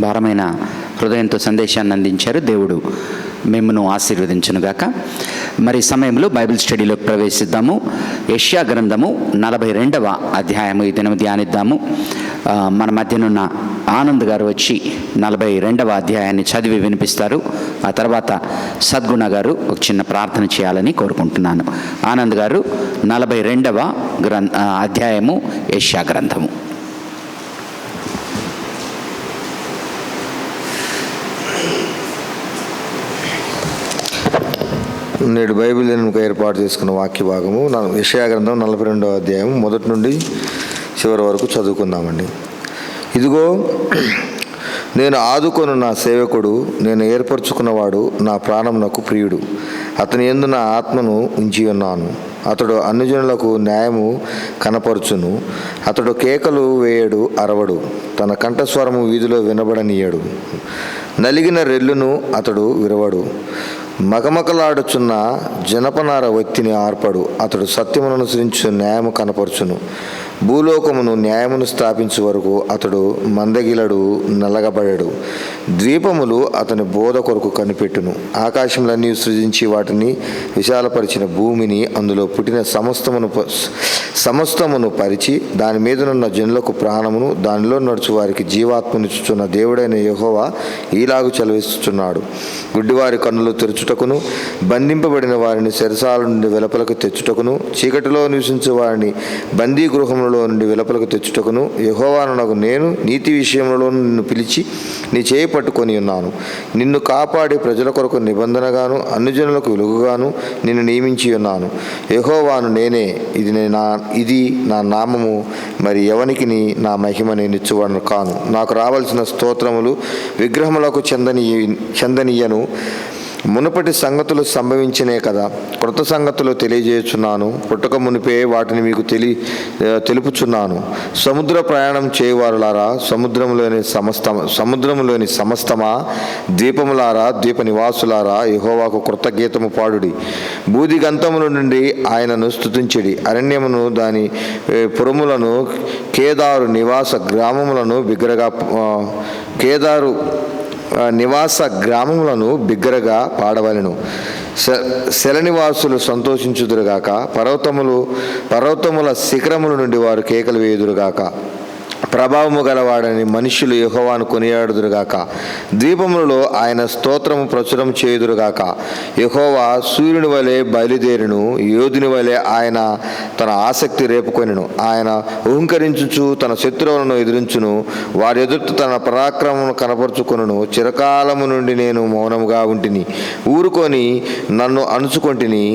భారమైన హృదయంతో సందేశాన్ని అందించారు. దేవుడు మిమ్మను ఆశీర్వదించునుగాక. మరి సమయంలో బైబిల్ స్టడీలోకి ప్రవేశిద్దాము. యెషయా గ్రంథము 42వ అధ్యాయము ఈ దినం ధ్యానిద్దాము. మన మధ్యనున్న ఆనంద్ గారు వచ్చి 42వ అధ్యాయాన్ని చదివి వినిపిస్తారు. ఆ తర్వాత సద్గుణ గారు ఒక చిన్న ప్రార్థన చేయాలని కోరుకుంటున్నాను. ఆనంద్ గారు 42వ అధ్యాయము యెషయా గ్రంథము. నేడు బైబిల్ దినంకు ఏర్పాటు చేసుకున్న వాక్య భాగము యెషయా గ్రంథం 42వ అధ్యాయం మొదటి నుండి చివరి వరకు చదువుకుందామండి. ఇదిగో నేను ఆదుకొను నా సేవకుడు, నేను ఏర్పరచుకున్నవాడు, నా ప్రాణమునకు ప్రియుడు. అతని యందు నా ఆత్మను ఉంచి ఉన్నాను. అతడు అన్యజనులకు న్యాయము కనపరుచును. అతడు కేకలు వేయడు, అరవడు. తన కంఠస్వరము వీధిలో వినబడనీయడు. నలిగిన రెల్లును అతడు విరవడు. మగమకలాడుచున్న జనపనార ఒత్తిని ఆర్పడు. అతడు సత్యమును అనుసరించు న్యాయము కనపరచును. భూలోకమును న్యాయమును స్థాపించు వరకు అతడు మందగిలడు, నలగబడడు. ద్వీపములు అతని బోధ కొరకు కనిపెట్టును. ఆకాశములన్నీ సృజించి వాటిని విశాలపరిచిన భూమిని, అందులో పుట్టిన సమస్తమును పరిచి దాని మీదనున్న జనులకు ప్రాణమును, దానిలో నడుచు వారికి జీవాత్మనిచ్చుచున్న దేవుడైన యెహోవా ఈలాగు సెలవిస్తున్నాడు. గుడ్డివారి కన్నులు తెరుచుటకును, బంధింపబడిన వారిని చెరసాల నుండి వెలుపలకు తెచ్చుటకును, చీకటిలో నివసించే వారిని బందీ గృహములలో నుండి వెలుపలకు తెచ్చుటకును యెహోవానగు నేను నీతి విషయంలో నిన్ను పిలిచి నీ చేయి పట్టుకొని ఉన్నాను. నిన్ను కాపాడి ప్రజల కొరకు నిబంధనగాను అన్యజనులకు వెలుగుగాను నిన్ను నియమించి ఉన్నాను. యెహోవాను నేనే, ఇది నా నామము, మరి ఎవనికి నా మహిమ నేను ఇచ్చువాడను కాను. నాకు రావాల్సిన స్తోత్రములు విగ్రహములకు చెందనీయను. మునుపటి సంగతులు సంభవించినే కదా, క్రొత్త సంగతులు తెలియజేయుచున్నాను. పుట్టక మునిపే వాటిని మీకు తెలుపుచున్నాను. సముద్ర ప్రయాణం చేయువారులారా, సముద్రములోని సమస్తమా, ద్వీపములారా, ద్వీప నివాసులారా, యెహోవాకు కృత గీతము పాడుడి. బూది గంతముల నుండి ఆయనను స్తుతించుడి. అరణ్యమును దాని పురములను, కేదారు నివాస గ్రామములను బిగ్గరగా పాడవలెను. శలనివాసులు సంతోషించుదురుగాక. పర్వతముల శిఖరముల నుండి వారు కేకలు వేయుదురుగాక. ప్రభావము గలవాడని మనుష్యులు యెహోవాను కొనియాడుదురుగాక. ద్వీపములలో ఆయన స్తోత్రము ప్రచురం చేయుదురుగాక. యెహోవా సూర్యుని వలె బయలుదేరును, యోధుని వలె ఆయన తన ఆసక్తి రేపుకొనెను. ఆయన ఉహంకరించుచు తన శత్రువులను ఎదిరించును, వారి ఎదుట తన పరాక్రమమును కనపరుచుకొనును. చిరకాలము నుండి నేను మౌనముగా ఉంటిని, ఊరుకొని నన్ను అణుచుకొంటిని.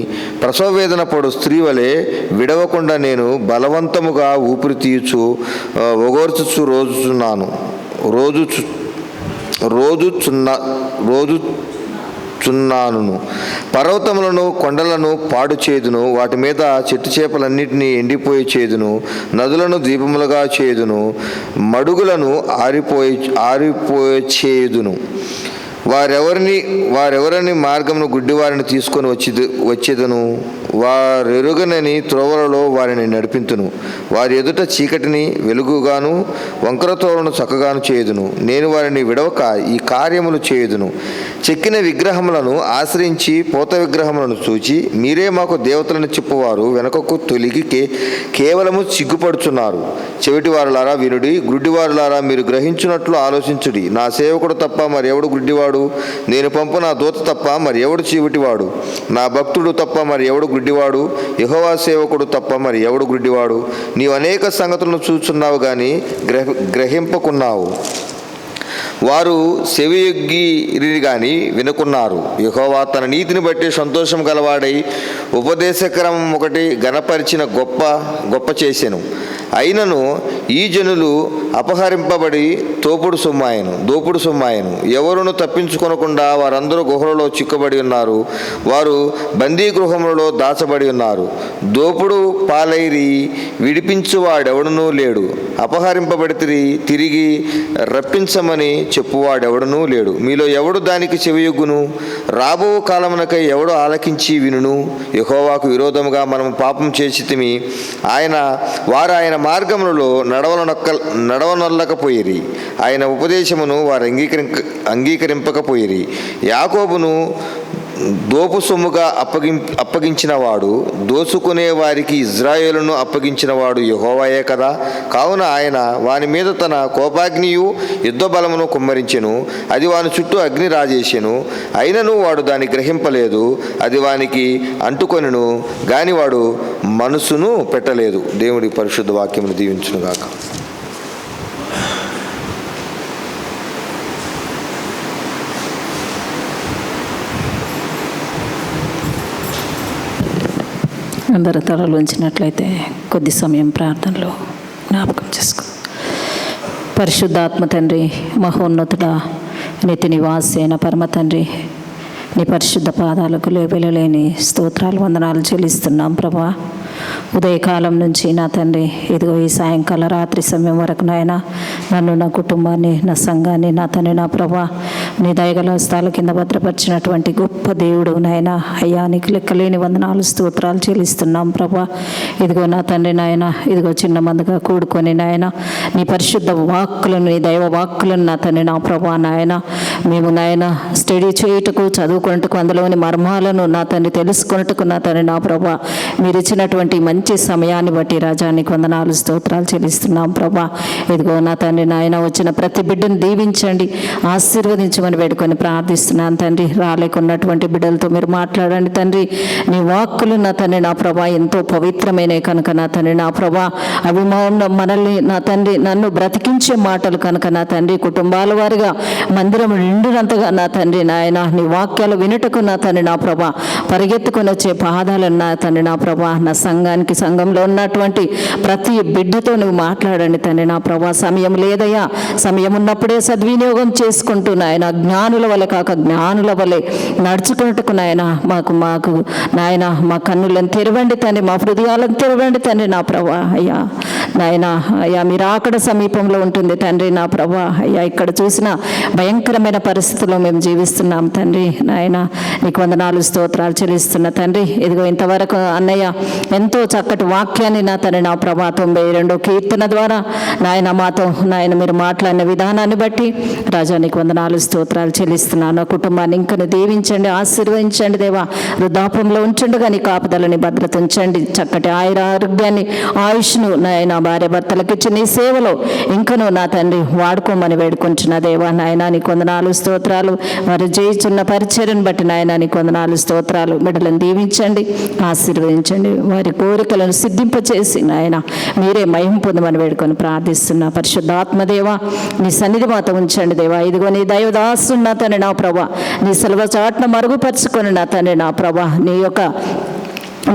ప్రసవ వేదన పడు స్త్రీ వలె విడవకుండా నేను బలవంతముగా ఊపిరి తీయుచు ఒగోర్చుచు రోజుచున్నాను. పర్వతములను పాడుచేయుదును, పాడు చేదును. వాటి మీద చెట్టు చేపలన్నిటినీ ఎండిపోయి చేదును. నదులను ద్వీపములుగా చేదును, మడుగులను ఆరిపోయి చేయుదును. వారెవరని మార్గమును గుడ్డివారిని తీసుకొని వచ్చేదను. వారెరుగనని త్రోవలలో వారిని నడిపింతును. వారి ఎదుట చీకటిని వెలుగుగాను, వంకర తోవలను చక్కగాను చేయుదును. నేను వారిని విడవక ఈ కార్యములు చేయుదును. చెక్కిన విగ్రహములను ఆశ్రయించి పోత విగ్రహములను చూచి మీరే మాకు దేవతలను చెప్పువారు వెనకకు తొలిగి కేవలము సిగ్గుపడుచున్నారు. చెవిటివారులారా వినుడి, గుడ్డివారులారా మీరు గ్రహించున్నట్లు ఆలోచించుడి. నా సేవకుడు తప్ప మరి ఎవడు గుడ్డివాడు? నేను పంపు నా దూత తప్ప మరి ఎవడు చీవిటివాడు? నా భక్తుడు తప్ప మరి ఎవడు గుడ్డివాడు? యెహోవా సేవకుడు తప్ప మరి ఎవడు గుడ్డివాడు? నీవు అనేక సంగతులను చూచున్నావు గాని గ్రహింపకున్నావు. వారు చెవియొగ్గిరి గాని వినుకున్నారు. యెహోవా తన నీతిని బట్టి సంతోషం గలవాడై ఉపదేశక్రమం ఒకటి గణపరిచిన గొప్ప చేసెను. అయినను ఈ జనులు అపహరింపబడి దోపుడు సొమ్మాయను. ఎవరును తప్పించుకొనకుండా వారందరూ గుహలలో చిక్కబడి ఉన్నారు. వారు బందీ గృహములలో దాచబడి ఉన్నారు. దోపుడు పాలైరి విడిపించువాడెవడనూ లేడు. అపహరింపబడి తిరిగి రప్పించమని చెప్పువాడెవడనూ లేడు. మీలో ఎవడు దానికి చెవియొగ్గును? రాబో కాలమునకై ఎవడు ఆలకించి వినును? యెహోవాకు విరోధముగా మనము పాపం చేసితిమి, వారు ఆయన మార్గములలో నడవనొల్లకపోయిరి, ఆయన ఉపదేశమును వారు అంగీకరింపకపోయిరి. యాకోబును దోపు సొమ్ముగా అప్పగించిన వాడు, దోచుకునే వారికి ఇజ్రాయేలును అప్పగించిన వాడు యెహోవాయే కదా. కావున ఆయన వాని మీద తన కోపాగ్నియు యుద్ధ బలమును కుమ్మరించెను. అది వాని చుట్టూ అగ్ని రాజేసెను. అయినను వాడు దాన్ని గ్రహింపలేదు. అది వానికి అంటుకొనెను గాని వాడు మనసును పెట్టలేదు. దేవుడి పరిశుద్ధ వాక్యమును దీవించునుగాక. అందరూ తలలు ఉంచినట్లయితే కొద్ది సమయం ప్రార్థనలో జ్ఞాపకం చేసుకో. పరిశుద్ధాత్మ తండ్రి, మహోన్నతుడా, నిత్య నివాసి అయిన పరమ తండ్రి, నీ పరిశుద్ధ పాదాలకు లేని స్తోత్రాలు, వందనాలు చెల్లిస్తున్నాం ప్రభా. ఉదయకాలం నుంచి నా తండ్రి, ఇదిగో ఈ సాయంకాల రాత్రి సమయం వరకు నాయన నన్ను, నా కుటుంబాన్ని, నా సంఘాన్ని, నా తండ్రి, నా ప్రభా నీ దయగల హస్తాల కింద భద్రపరిచినటువంటి గొప్ప దేవుడు నాయన. అయ్యా, నీకు లెక్కలేని వందనాలు స్తోత్రాలు చెల్లిస్తున్నాం ప్రభా. ఇదిగో నా తండ్రి నాయన, ఇదిగో చిన్న మందిగా కూడుకొని నాయన నీ పరిశుద్ధ వాక్కులను, నీ దైవ వాక్కులను నా తండ్రి, నా ప్రభా నాయన మేము నాయన స్టడీ చేయుటకు, చదువుకున్నట్టుకు, అందులోని మర్మాలను నా తండ్రి తెలుసుకున్నట్టుకు నా తండ్రి, నా ప్రభా మీరు ఇచ్చినటువంటి మంచి సమయాన్ని బట్టి రాజా నీకు వందనాలు స్తోత్రాలు చెల్లిస్తున్నాం ప్రభా. ఇదిగో నా తండ్రి నాయన వచ్చిన ప్రతి బిడ్డను దీవించండి, ఆశీర్వదించమని వేడుకొని ప్రార్థిస్తున్నాను తండ్రి. రాలేకున్నటువంటి బిడ్డలతో మీరు మాట్లాడండి తండ్రి. నీ వాక్కులు నా తండ్రి, నా ప్రభా ఎంతో పవిత్రమైనవి కనుక నా తండ్రి, నా ప్రభా అవి మనల్ని నా తండ్రి నన్ను బ్రతికించే మాటలు కనుక నా తండ్రి, కుటుంబాల వారిగా మందిరం నిండినంతగా నా తండ్రి నాయన నీ వాక్యాలు వినుటకు నా తండ్రి, నా ప్రభా పరిగెత్తుకొని వచ్చే పాదాలను నా తండ్రి, నా ప్రభా నా సంఘంలో ఉన్నటువంటి ప్రతి బిడ్డతో నువ్వు మాట్లాడండి తండ్రి, నా ప్రభా. సమయం లేదయ్యా, సమయం ఉన్నప్పుడే సద్వినియోగం చేసుకుంటూ నాయన జ్ఞానుల వలె కాక జ్ఞానుల వలె నడుచుకున్నట్టుకు నాయన మాకు నాయన మా కన్నులను తెరవండి తండ్రి, మా హృదయాలను తెరవండి తండ్రి, నా ప్రభా. అయ్యా నాయన, అయ్యా మీరు అక్కడ సమీపంలో ఉంటుంది తండ్రి, నా ప్రభా. అయ్యా ఇక్కడ చూసిన భయంకరమైన పరిస్థితుల్లో మేము జీవిస్తున్నాం తండ్రి నాయన. నీకు వందనాలు స్తోత్రాలు చెల్లిస్తున్న తండ్రి. ఇదిగో ఇంతవరకు అన్నయ్య ఎంతో చక్కటి వాక్యాన్ని నా తండ్రి, నా ప్రభా 92వ కీర్తన ద్వారా నాయన మాతో నాయన మీరు మాట్లాడిన విధానాన్ని బట్టి రాజా నీకు వందనాలు స్తోత్రాలు చెల్లిస్తున్నాను. కుటుంబాన్ని ఇంకను దీవించండి, ఆశీర్వదించండి దేవా. వృద్ధాపంలో ఉంచుండగా నీ కాపుదలని భద్రత ఉంచండి. చక్కటి ఆరోగ్యాన్ని, ఆయుష్ను నాయన భార్య భర్తలకు ఇచ్చి నీ సేవలో ఇంకను నా తండ్రి వాడుకోమని వేడుకుంటున్న దేవా. నాయన నీకు వందనాలు స్తోత్రాలు. వారు చేయుచున్న పరిచర్యను బట్టి నాయన నీకు వందనాలు స్తోత్రాలు. బిడ్డలను దీవించండి, ఆశీర్వదించండి. వారి కోరికలను సిద్ధింపచేసి నాయన మీరే మహిమ పొందమని వేడుకొని ప్రార్థిస్తున్నా. పరిశుద్ధాత్మదేవా నీ సన్నిధి మాత ఉంచండి దేవా. ఇదిగో నీ దైవదాసు నా తండ్రి, నా ప్రభా నీ సెలవు చాటున మరుగుపరుచుకొని నా తండ్రి, నా ప్రభా నీ యొక్క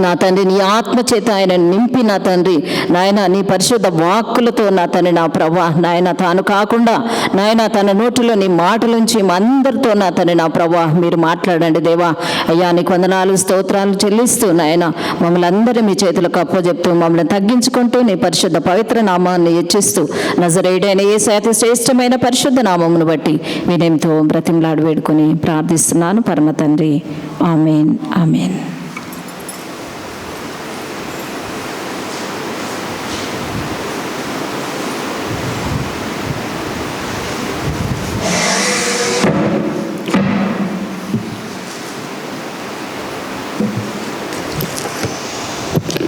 నా తండ్రి నీ ఆత్మ చేత ఆయన నింపి నా తండ్రి నాయన నీ పరిశుద్ధ వాక్కులతో నా తండ్రి, నా ప్రభా నాయన తాను కాకుండా నాయన తన నోటిలో నీ మాటలుంచి అందరితో నా తండ్రి, నా ప్రభా మీరు మాట్లాడండి దేవా. అయ్యా నీకు వందనాలు స్తోత్రాలు చెల్లిస్తూ నాయన మమ్మల్ని అందరూ మీ చేతులకు అప్పచెప్తూ మమ్మల్ని తగ్గించుకుంటూ నీ పరిశుద్ధ పవిత్ర నామాన్ని హెచ్చిస్తూ నజరేయుడైన యేసు అతి శ్రేష్టమైన పరిశుద్ధ నామమును బట్టి వినయంతో బ్రతిమలాడి వేడుకొని ప్రార్థిస్తున్నాను పరమ తండ్రి. ఆమేన్, ఆమేన్.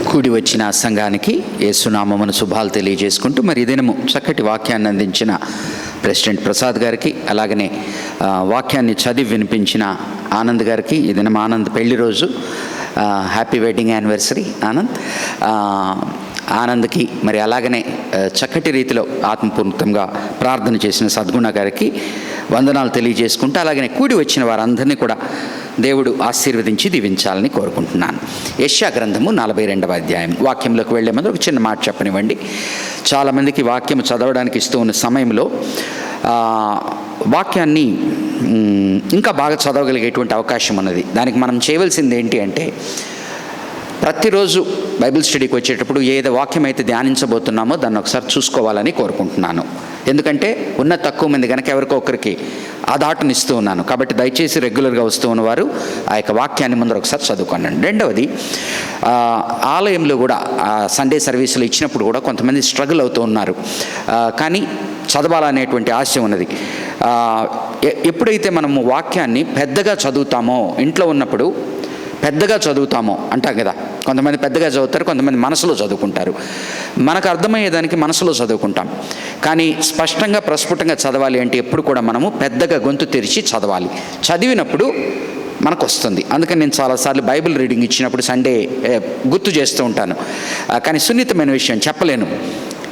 కూడి వచ్చిన సంఘానికి యేసునామమున శుభాలు తెలియజేసుకుంటూ మరి ఈ దినము చక్కటి వాక్యాన్ని అందించిన ప్రెసిడెంట్ ప్రసాద్ గారికి, అలాగనే వాక్యాన్ని చదివి వినిపించిన ఆనంద్ గారికి, ఈ దినం ఆనంద్ పెళ్లి రోజు, హ్యాపీ వెడ్డింగ్ యానివర్సరీ ఆనంద్. ఆనంద్కి మరి అలాగనే చక్కటి రీతిలో ఆత్మపూర్వకంగా ప్రార్థన చేసిన సద్గుణ గారికి వందనాలు తెలియజేసుకుంటూ అలాగనే కూడి వచ్చిన వారందరినీ కూడా దేవుడు ఆశీర్వదించి దీవించాలని కోరుకుంటున్నాను. యెషయా గ్రంథము 42వ అధ్యాయం. వాక్యంలోకి వెళ్లే ముందు ఒక చిన్న మాట చెప్పనివ్వండి. చాలామందికి వాక్యం చదవడానికి ఇస్తూ ఉన్న సమయంలో వాక్యాన్ని ఇంకా బాగా చదవగలిగేటువంటి అవకాశం ఉన్నది. దానికి మనం చేయవలసింది ఏంటి అంటే ప్రతిరోజు బైబిల్ స్టడీకి వచ్చేటప్పుడు ఏదో వాక్యం అయితే ధ్యానించబోతున్నామో దాన్ని ఒకసారి చూసుకోవాలని కోరుకుంటున్నాను. ఎందుకంటే ఉన్న తక్కువ మంది కనుక ఎవరికో ఒకరికి ఆ దాటునిస్తూ ఉన్నాను. కాబట్టి దయచేసి రెగ్యులర్గా వస్తూ ఉన్నవారు ఆ యొక్క వాక్యాన్ని ముందర ఒకసారి చదువుకోండి. రెండవది, ఆలయంలో కూడా సండే సర్వీసులు ఇచ్చినప్పుడు కూడా కొంతమంది స్ట్రగుల్ అవుతూ ఉన్నారు, కానీ చదవాలనేటువంటి ఆశ ఉన్నది. ఎప్పుడైతే మనము వాక్యాన్ని పెద్దగా చదువుతామో, ఇంట్లో ఉన్నప్పుడు పెద్దగా చదువుతామో అంటాం కదా, కొంతమంది పెద్దగా చదువుతారు, కొంతమంది మనసులో చదువుకుంటారు. మనకు అర్థమయ్యేదానికి మనసులో చదువుకుంటాం, కానీ స్పష్టంగా ప్రస్ఫుటంగా చదవాలి అంటే ఎప్పుడు కూడా మనము పెద్దగా గొంతు తెరిచి చదవాలి. చదివినప్పుడు మనకు వస్తుంది. అందుకని నేను చాలాసార్లు బైబిల్ రీడింగ్ ఇచ్చినప్పుడు సండే గుర్తు చేస్తూ ఉంటాను. కానీ సున్నితమైన విషయం చెప్పలేను,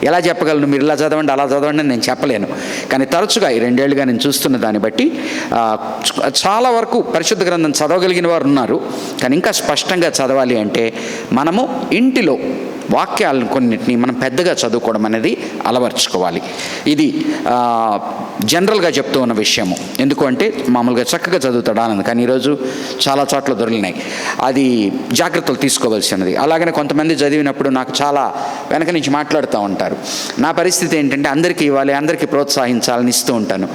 ఎలా చెప్పగలను, మీరు ఇలా చదవండి అలా చదవండి అని నేను చెప్పలేను. కానీ తరచుగా ఈ 2 ఏళ్ళుగా నేను చూస్తున్న దాన్ని బట్టి చాలా వరకు పరిశుద్ధ గ్రంథం చదవగలిగిన వారు ఉన్నారు. కానీ ఇంకా స్పష్టంగా చదవాలి అంటే మనము ఇంటిలో వాక్యాలను కొన్నిటిని మనం పెద్దగా చదువుకోవడం అనేది అలవర్చుకోవాలి. ఇది జనరల్గా చెప్తూ ఉన్న విషయము. ఎందుకు అంటే మామూలుగా చక్కగా చదువుతాడు ఆనంద్, కానీ ఈరోజు చాలా చోట్ల దొరికినాయి, అది జాగ్రత్తలు తీసుకోవాల్సినది. అలాగనే కొంతమంది చదివినప్పుడు నాకు చాలా వెనక నుంచి మాట్లాడుతూ ఉంటారు. నా పరిస్థితి ఏంటంటే అందరికీ ఇవ్వాలి, అందరికీ ప్రోత్సహించాలని ఇస్తూ ఉంటాను.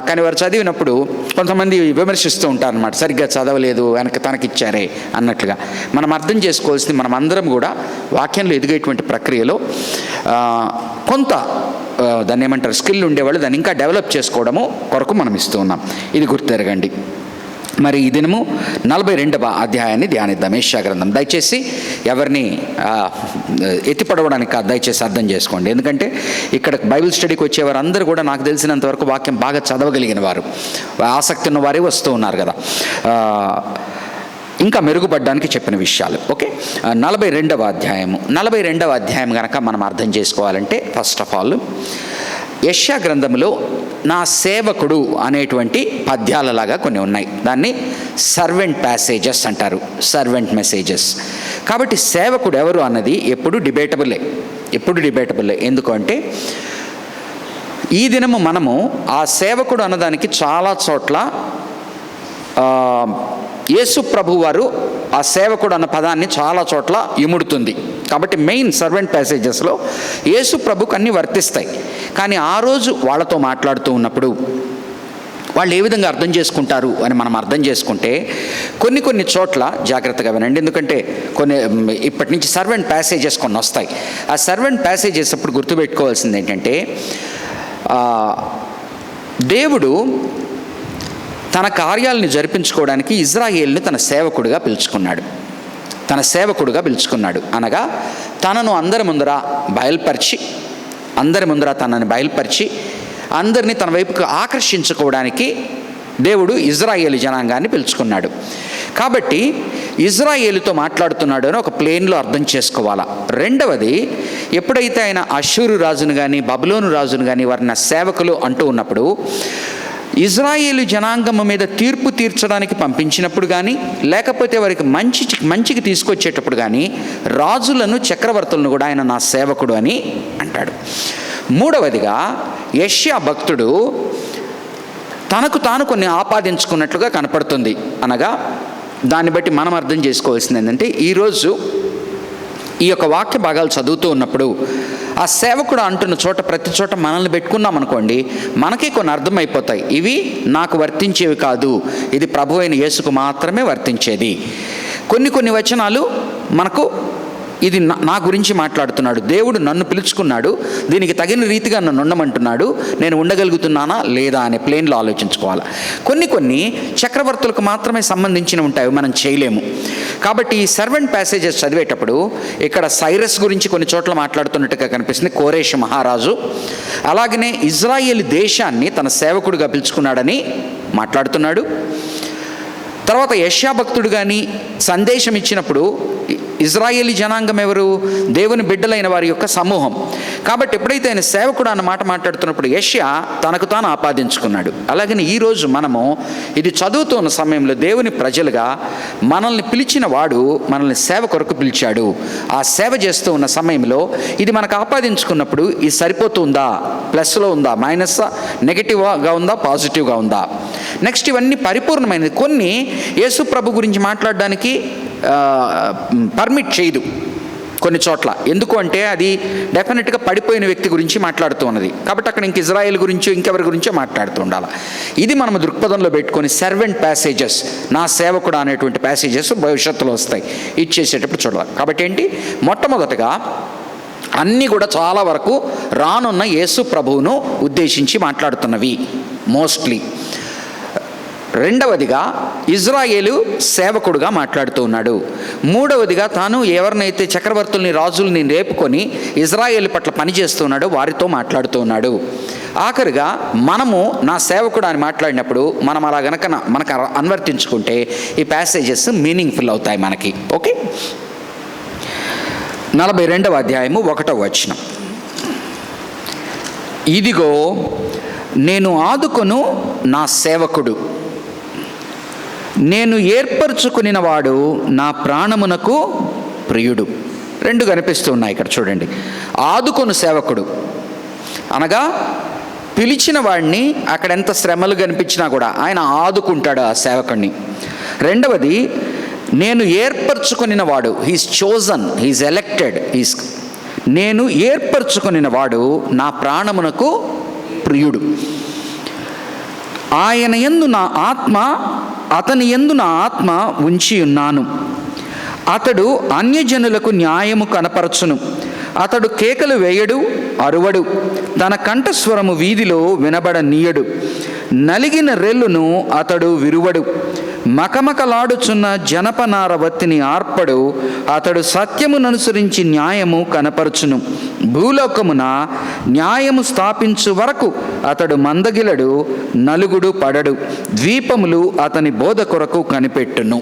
కానీ వారు చదివినప్పుడు కొంతమంది విమర్శిస్తూ ఉంటారు అన్నమాట, సరిగ్గా చదవలేదు, వెనక తనకిచ్చారే అన్నట్లుగా. మనం అర్థం చేసుకోవాల్సింది, మనం అందరం కూడా వాక్యంలో ఎదిగేటువంటి ప్రక్రియలో కొంత దాన్ని ఏమంటారు, స్కిల్ ఉండేవాళ్ళు దాన్ని ఇంకా డెవలప్ చేసుకోవడము కొరకు మనం ఇస్తూ ఉన్నాం. ఇది గుర్తెరగండి. మరి ఈ దినము 42వ అధ్యాయాన్ని ధ్యానిద్దాం, యెషయా గ్రంథం. దయచేసి ఎవరిని ఎత్తిపడవడానికి దయచేసి అర్థం చేసుకోండి. ఎందుకంటే ఇక్కడ బైబిల్ స్టడీకి వచ్చేవారు అందరూ కూడా నాకు తెలిసినంత వరకు వాక్యం బాగా చదవగలిగిన వారు, ఆసక్తి ఉన్న వారే వస్తూ ఉన్నారు కదా, ఇంకా మెరుగుపడడానికి చెప్పిన విషయాలు. ఓకే, 42వ అధ్యాయం కనుక మనం అర్థం చేసుకోవాలంటే ఫస్ట్ ఆఫ్ ఆల్ యెషయా గ్రంథంలో నా సేవకుడు అనేటువంటి పద్యాలలాగా కొన్ని ఉన్నాయి. దాన్ని సర్వెంట్ ప్యాసేజెస్ అంటారు, సర్వెంట్ మెసేజెస్. కాబట్టి సేవకుడు ఎవరు అన్నది ఎప్పుడు డిబేటబుల్లే. ఎందుకంటే ఈ దినము మనము ఆ సేవకుడు అన్నదానికి చాలా చోట్ల యేసు ప్రభు వారు ఆ సేవకుడు అన్న పదాన్ని చాలా చోట్ల ఇముడుతుంది. కాబట్టి మెయిన్ సర్వెంట్ ప్యాసేజెస్లో యేసు ప్రభుకు అన్నీ వర్తిస్తాయి. కానీ ఆ రోజు వాళ్ళతో మాట్లాడుతూ ఉన్నప్పుడు వాళ్ళు ఏ విధంగా అర్థం చేసుకుంటారు అని మనం అర్థం చేసుకుంటే కొన్ని చోట్ల జాగ్రత్తగా వినండి. ఎందుకంటే ఇప్పటి నుంచి సర్వెంట్ ప్యాసేజెస్ కొన్ని వస్తాయి. ఆ సర్వెంట్ ప్యాసేజెస్ అప్పుడు గుర్తుపెట్టుకోవాల్సింది ఏంటంటే, దేవుడు తన కార్యాలను జరిపించుకోవడానికి ఇజ్రాయేల్ని తన సేవకుడిగా పిలుచుకున్నాడు. అనగా తనను అందరి ముందర బయలుపరిచి అందరినీ తన వైపుకు ఆకర్షించుకోవడానికి దేవుడు ఇజ్రాయేలు జనాంగాన్ని పిలుచుకున్నాడు. కాబట్టి ఇజ్రాయేలుతో మాట్లాడుతున్నాడు అని ఒక ప్లేన్లో అర్థం చేసుకోవాలా. రెండవది, ఎప్పుడైతే ఆయన అష్షూరు రాజును కానీ బబులోను రాజును కానీ వారిని సేవకులు అంటూ ఉన్నప్పుడు ఇజ్రాయేలు జనాంగము మీద తీర్పు తీర్చడానికి పంపించినప్పుడు కానీ, లేకపోతే వారికి మంచికి తీసుకొచ్చేటప్పుడు కానీ రాజులను చక్రవర్తులను కూడా ఆయన నా సేవకుడు అని అంటాడు. మూడవదిగా యెషయా భక్తుడు తనకు తాను కొన్ని ఆపాదించుకున్నట్లుగా కనపడుతుంది. అనగా దాన్ని బట్టి మనం అర్థం చేసుకోవాల్సింది ఏంటంటే, ఈరోజు ఈ యొక్క వాక్య భాగాలు చదువుతూ ఉన్నప్పుడు ఆ సేవకుడు అంటున్న చోట ప్రతి చోట మనల్ని పెట్టుకున్నాం అనుకోండి, మనకి కొన్ని అర్థమైపోతాయి. ఇవి నాకు వర్తించేవి కాదు, ఇది ప్రభు అయిన యేసుకు మాత్రమే వర్తించేది. కొన్ని వచనాలు మనకు ఇది నా గురించి మాట్లాడుతున్నాడు, దేవుడు నన్ను పిలుచుకున్నాడు, దీనికి తగిన రీతిగా నన్ను ఉండమంటున్నాడు, నేను ఉండగలుగుతున్నానా లేదా అనే ప్లేన్లో ఆలోచించుకోవాలి. కొన్ని చక్రవర్తులకు మాత్రమే సంబంధించిన ఉంటాయి, మనం చేయలేము. కాబట్టి ఈ సర్వెంట్ ప్యాసేజెస్ చదివేటప్పుడు ఇక్కడ సైరస్ గురించి కొన్ని చోట్ల మాట్లాడుతున్నట్టుగా కనిపిస్తుంది, కోరేష్ మహారాజు. అలాగనే ఇజ్రాయేల్ దేశాన్ని తన సేవకుడిగా పిలుచుకున్నాడని మాట్లాడుతున్నాడు. తర్వాత యెషయా భక్తుడు కానీ సందేశం ఇచ్చినప్పుడు ఇజ్రాయేలీ జనాంగం ఎవరు? దేవుని బిడ్డలైన వారి యొక్క సమూహం. కాబట్టి ఎప్పుడైతే ఆయన సేవకుడు అన్న మాట మాట్లాడుతున్నప్పుడు యెషయా తనకు తాను ఆపాదించుకున్నాడు. అలాగని ఈరోజు మనము ఇది చదువుతున్న సమయంలో దేవుని ప్రజలుగా మనల్ని పిలిచిన వాడు మనల్ని సేవ కొరకు పిలిచాడు. ఆ సేవ చేస్తూ ఉన్న సమయంలో ఇది మనకు ఆపాదించుకున్నప్పుడు ఇది సరిపోతుందా, ప్లస్లో ఉందా, మైనస్, నెగిటివ్గా ఉందా, పాజిటివ్గా ఉందా? నెక్స్ట్ ఇవన్నీ పరిపూర్ణమైనది. కొన్ని యేసు ప్రభు గురించి మాట్లాడడానికి పర్మిట్ చేయదు కొన్ని చోట్ల. ఎందుకు అంటే అది డెఫినెట్గా పడిపోయిన వ్యక్తి గురించి మాట్లాడుతూ ఉన్నది. కాబట్టి అక్కడ ఇంక ఇజ్రాయెల్ గురించో ఇంకెవరి గురించో మాట్లాడుతూ ఉండాలి. ఇది మనం దృక్పథంలో పెట్టుకొని సర్వెంట్ ప్యాసేజెస్, నా సేవకుడు అనేటువంటి ప్యాసేజెస్ భవిష్యత్తులో వస్తాయి ఇచ్చేసేటప్పుడు చూడాలి. కాబట్టి ఏంటి, మొట్టమొదటగా అన్నీ కూడా చాలా వరకు రానున్న యేసు ప్రభువును ఉద్దేశించి మాట్లాడుతున్నవి మోస్ట్లీ. రెండవదిగా ఇజ్రాయేలు సేవకుడుగా మాట్లాడుతూ ఉన్నాడు. మూడవదిగా తాను ఎవరినైతే చక్రవర్తుల్ని రాజుల్ని రేపుకొని ఇజ్రాయేల్ పట్ల పనిచేస్తున్నాడో వారితో మాట్లాడుతూ ఉన్నాడు. ఆఖరిగా మనము నా సేవకుడు అని మాట్లాడినప్పుడు మనం అలా గనక మనకు అన్వర్తించుకుంటే ఈ ప్యాసేజెస్ మీనింగ్ఫుల్ అవుతాయి మనకి. ఓకే, 42వ అధ్యాయము 1వ వచనం. ఇదిగో నేను ఆదుకొను నా సేవకుడు, నేను ఏర్పరచుకునినవాడు నా ప్రాణమునకు ప్రియుడు. రెండు కనిపిస్తూ ఉన్నాయి ఇక్కడ చూడండి. ఆదుకొను సేవకుడు అనగా పిలిచిన వాడిని అక్కడ ఎంత శ్రమలు కనిపించినా కూడా ఆయన ఆదుకుంటాడు ఆ సేవకుడిని. రెండవది, నేను ఏర్పరచుకునిన వాడు, హీస్ చోజన్, హీస్ ఎలెక్టెడ్, నేను ఏర్పరచుకునిన వాడు నా ప్రాణమునకు ప్రియుడు. ఆయన యందు నా ఆత్మ, అతని యందు నా ఆత్మ ఉంచి ఉన్నాను. అతడు అన్యజనులకు న్యాయము కనపరచును. అతడు కేకలు వేయడు, అరువడు, తన కంఠస్వరము వీధిలో వినబడనీయడు. నలిగిన రెల్లును అతడు విరువడు, మకమకలాడుచున్న జనపనార వత్తిని ఆర్పడు. అతడు సత్యముననుసరించి న్యాయము కనపరచును. భూలోకమున న్యాయము స్థాపించు వరకు అతడు మందగిలడు, నలుగుడు పడడు. ద్వీపములు అతని బోధ కొరకు కనిపెట్టును.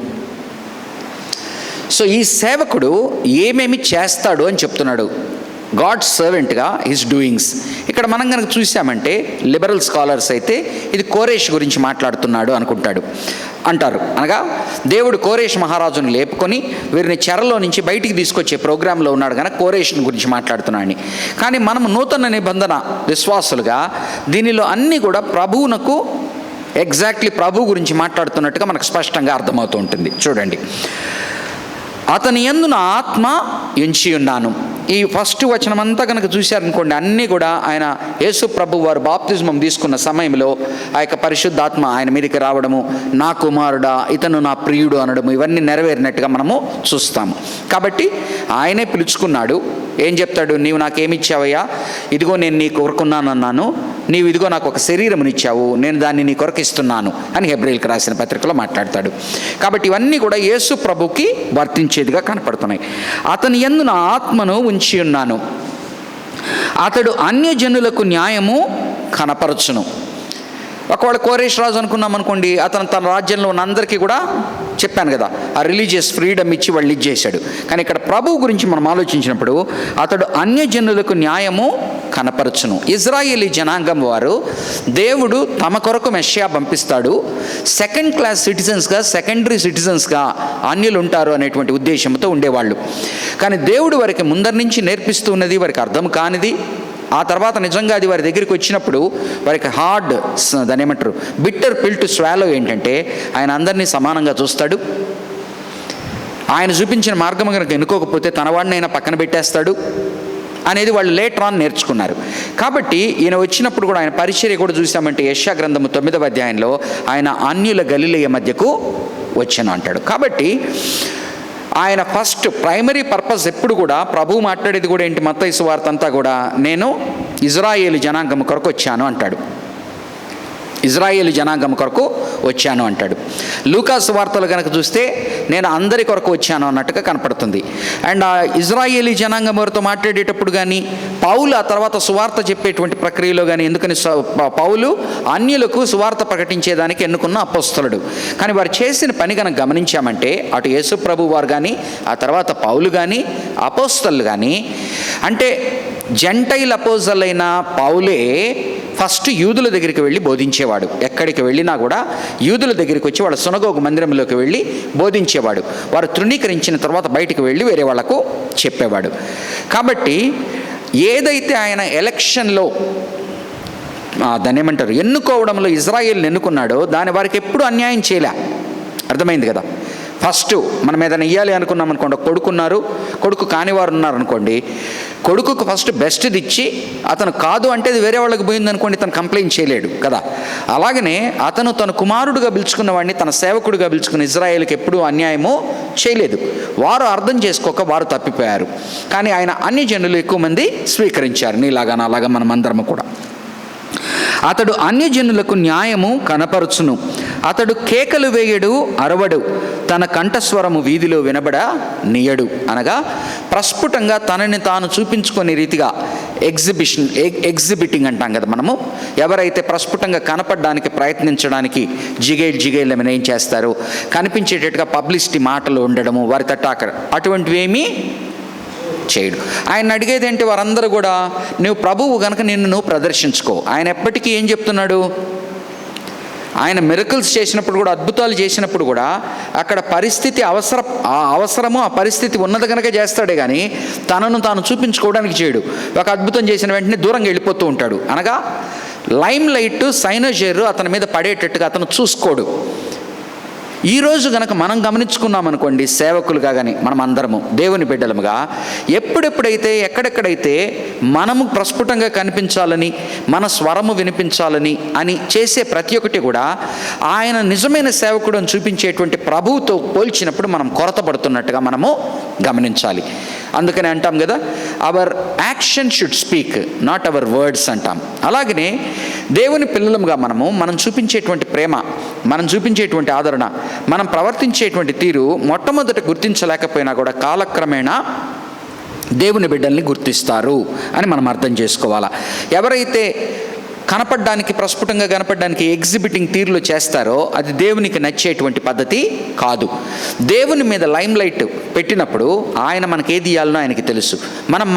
సో ఈ సేవకుడు ఏమేమి చేస్తాడు అని చెప్తున్నాడు. గాడ్ సర్వెంట్గా హిస్ డూయింగ్స్. ఇక్కడ మనం కనుక చూసామంటే లిబరల్ స్కాలర్స్ అయితే ఇది కోరేష్ గురించి మాట్లాడుతున్నాడు అంటారు. అనగా దేవుడు కోరేష్ మహారాజును లేపుకొని వీరిని చెరలో నుంచి బయటికి తీసుకొచ్చే ప్రోగ్రాంలో ఉన్నాడు కనుక కోరేష్ని గురించి మాట్లాడుతున్నాడని. కానీ మనం నూతన నిబంధన విశ్వాసులుగా దీనిలో అన్నీ కూడా ప్రభువునకు ఎగ్జాక్ట్లీ ప్రభు గురించి మాట్లాడుతున్నట్టుగా మనకు స్పష్టంగా అర్థమవుతూ ఉంటుంది. చూడండి, అతని యందు నా ఆత్మ ఎంచి ఉన్నాను. ఈ ఫస్ట్ వచనం అంతా కనుక చూశారనుకోండి, అన్నీ కూడా ఆయన యేసు ప్రభు వారు బాప్తిజమం తీసుకున్న సమయంలో ఆ యొక్క పరిశుద్ధాత్మ ఆయన మీదకి రావడము, నా కుమారుడా ఇతను నా ప్రియుడు అనడము, ఇవన్నీ నెరవేరినట్టుగా మనము చూస్తాము. కాబట్టి ఆయనే పిలుచుకున్నాడు. ఏం చెప్తాడు, నీవు నాకేమిచ్చావయ్యా, ఇదిగో నేను నీ కొరకున్నానన్నాను, నీవు ఇదిగో నాకు ఒక శరీరమునిచ్చావు, నేను దాన్ని నీ కొరకు ఇస్తున్నాను అని హెబ్రీయులకు రాసిన పత్రికలో మాట్లాడతాడు. కాబట్టి ఇవన్నీ కూడా యేసు ప్రభుకి వర్తించేదిగా కనపడుతున్నాయి. అతని యందు నా ఆత్మను ఉంచి ఉన్నాను. అతడు అన్యజనులకు న్యాయము కనపరచును. ఒకవేళ కోరేష్ రాజు అనుకున్నాం అనుకోండి, అతను తన రాజ్యంలో ఉన్న అందరికీ కూడా చెప్పాను కదా ఆ రిలీజియస్ ఫ్రీడమ్ ఇచ్చి వాళ్ళు ఇచ్చేశాడు. కానీ ఇక్కడ ప్రభువు గురించి మనం ఆలోచించినప్పుడు అతడు అన్యజనులకు న్యాయము కనపరచును. ఇజ్రాయేలీ జనాంగం వారు దేవుడు తమ కొరకు మెస్సియా పంపిస్తాడు, సెకండ్ క్లాస్ సిటిజన్స్గా, సెకండరీ సిటిజన్స్గా అన్యులు ఉంటారు అనేటువంటి ఉద్దేశంతో ఉండేవాళ్ళు. కానీ దేవుడు వారికి ముందరి నుంచి నేర్పిస్తూ ఉన్నది వారికి అర్థం కానిది. ఆ తర్వాత నిజంగా అది వారి దగ్గరికి వచ్చినప్పుడు వారికి హార్డ్, దాని ఏమంటారు, బిట్టర్ పిల్ టు స్వాలో ఏంటంటే ఆయన అందరినీ సమానంగా చూస్తాడు. ఆయన చూపించిన మార్గం కనుక ఎన్నుకోకపోతే తన వాడిని ఆయన పక్కన పెట్టేస్తాడు అనేది వాళ్ళు లేటర్ ఆన్ నేర్చుకున్నారు. కాబట్టి ఈయన వచ్చినప్పుడు కూడా ఆయన పరిచర్య కూడా చూసామంటే యెషయా గ్రంథము 9వ అధ్యాయంలో ఆయన అన్యుల గలిలయ మధ్యకు వచ్చాను అంటాడు. కాబట్టి ఆయన ఫస్ట్ ప్రైమరీ పర్పస్ ఎప్పుడు కూడా ప్రభువు మాట్లాడేది కూడా ఏంటి, మత్తయి సువార్త అంతా కూడా నేను ఇజ్రాయేలు జనాంగం కొరకు వచ్చాను అంటాడు. ఇజ్రాయేలు జనాంగం కొరకు వచ్చాను అంటాడు. లూకా సువార్తలు కనుక చూస్తే నేను అందరి కొరకు వచ్చాను అన్నట్టుగా కనపడుతుంది. అండ్ ఆ ఇజ్రాయేలీ జనాంగం వారితో మాట్లాడేటప్పుడు కానీ పౌలు ఆ తర్వాత సువార్త చెప్పేటువంటి ప్రక్రియలో కానీ, ఎందుకని పౌలు అన్యులకు సువార్త ప్రకటించేదానికి ఎన్నుకున్న అపోస్తలుడు. కానీ వారు చేసిన పని కనుక గమనించామంటే అటు యేసు ప్రభు వారు కానీ ఆ తర్వాత పౌలు కానీ అపోస్తలు కానీ, అంటే జెంటైల్ అపోజల్ అయిన పౌలే ఫస్ట్ యూదుల దగ్గరికి వెళ్ళి బోధించేవాడు. ఎక్కడికి వెళ్ళినా కూడా యూదుల దగ్గరికి వచ్చి వాళ్ళ సునగోగు మందిరంలోకి వెళ్ళి బోధించేవాడు. వారు తృణీకరించిన తర్వాత బయటికి వెళ్ళి వేరే వాళ్లకు చెప్పేవాడు. కాబట్టి ఏదైతే ఆయన ఎలక్షన్లో దాన్ని ఏమంటారు, ఎన్నుకోవడంలో ఇజ్రాయేల్ని ఎన్నుకున్నాడో దాని వారికి ఎప్పుడు అన్యాయం చేయలే. అర్థమైంది కదా. ఫస్ట్ మనం ఏదైనా ఇవ్వాలి అనుకున్నాం అనుకోండి, కొడుకు కానివారు ఉన్నారనుకోండి, కొడుకుకు ఫస్ట్ బెస్ట్ది ఇచ్చి అతను కాదు అంటే అది వేరే వాళ్ళకి పోయింది అనుకోండి, తను కంప్లైంట్ చేయలేడు కదా. అలాగనే అతను తన కుమారుడుగా పిలుచుకున్న వాడిని తన సేవకుడిగా పిలుచుకున్న ఇజ్రాయేల్కి ఎప్పుడూ అన్యాయము చేయలేదు. వారు అర్థం చేసుకోక వారు తప్పిపోయారు. కానీ ఆయన అన్ని జనులు ఎక్కువ మంది స్వీకరించారు, నీలాగా నాలాగా మనమందరము కూడా. అతడు అన్యజనులకు న్యాయము కనపరుచును. అతడు కేకలు వేయడు, అరవడు, తన కంఠస్వరము వీధిలో వినబడ నీయడు. అనగా ప్రస్ఫుటంగా తనని తాను చూపించుకునే రీతిగా ఎగ్జిబిటింగ్ అంటాం కదా మనము. ఎవరైతే ప్రస్ఫుటంగా కనపడడానికి ప్రయత్నించడానికి జిగేళ్ళు ఏమైనా ఏం చేస్తారు, కనిపించేటట్టుగా పబ్లిసిటీ మాటలు ఉండడము, వారి తట్టాకర అటువంటివి ఏమీ చేయడు. ఆయన అడిగేది ఏంటి, వారందరూ కూడా నువ్వు ప్రభువు గనక నువ్వు ప్రదర్శించుకో. ఆయన ఎప్పటికీ ఏం చెప్తున్నాడు, ఆయన మిరకల్స్ చేసినప్పుడు కూడా, అద్భుతాలు చేసినప్పుడు కూడా అక్కడ పరిస్థితి అవసరము, ఆ పరిస్థితి ఉన్నది కనుక చేస్తాడే కానీ తనను తాను చూపించుకోవడానికి చేయడు. ఒక అద్భుతం చేసిన వెంటనే దూరంగా వెళ్ళిపోతూ ఉంటాడు. అనగా లైమ్ లైట్, సైనోజేరు అతని మీద పడేటట్టుగా అతను చూసుకోడు. ఈరోజు గనక మనం గమనించుకున్నామనుకోండి, సేవకులుగా కానీ మనం అందరము దేవుని బిడ్డలముగా ఎప్పుడెప్పుడైతే ఎక్కడెక్కడైతే మనము ప్రస్ఫుటంగా కనిపించాలని, మన స్వరము వినిపించాలని అని చేసే ప్రతి ఒక్కటి కూడా ఆయన నిజమైన సేవకుడు అని చూపించేటువంటి ప్రభువుతో పోల్చినప్పుడు మనం కొరత పడుతున్నట్టుగా మనము గమనించాలి. అందుకని అంటాం కదా, hour action should speak, not our words అంటాం. అలాగనే దేవుని పిల్లలముగా మనం చూపించేటువంటి ప్రేమ, మనం చూపించేటువంటి ఆదరణ, మనం ప్రవర్తించేటువంటి తీరు మొట్టమొదట గుర్తించలేకపోయినా కూడా కాలక్రమేణా దేవుని బిడ్డల్ని గుర్తిస్తారు అని మనం అర్థం చేసుకోవాలా. ఎవరైతే ప్రస్ఫుటంగా కనపడడానికి ఎగ్జిబిటింగ్ తీరులో చేస్తారో అది దేవునికి నచ్చేటువంటి పద్ధతి కాదు. దేవుని మీద లైమ్ లైట్ పెట్టినప్పుడు ఆయన మనకి ఏది ఇవ్వాలనో ఆయనకి తెలుసు.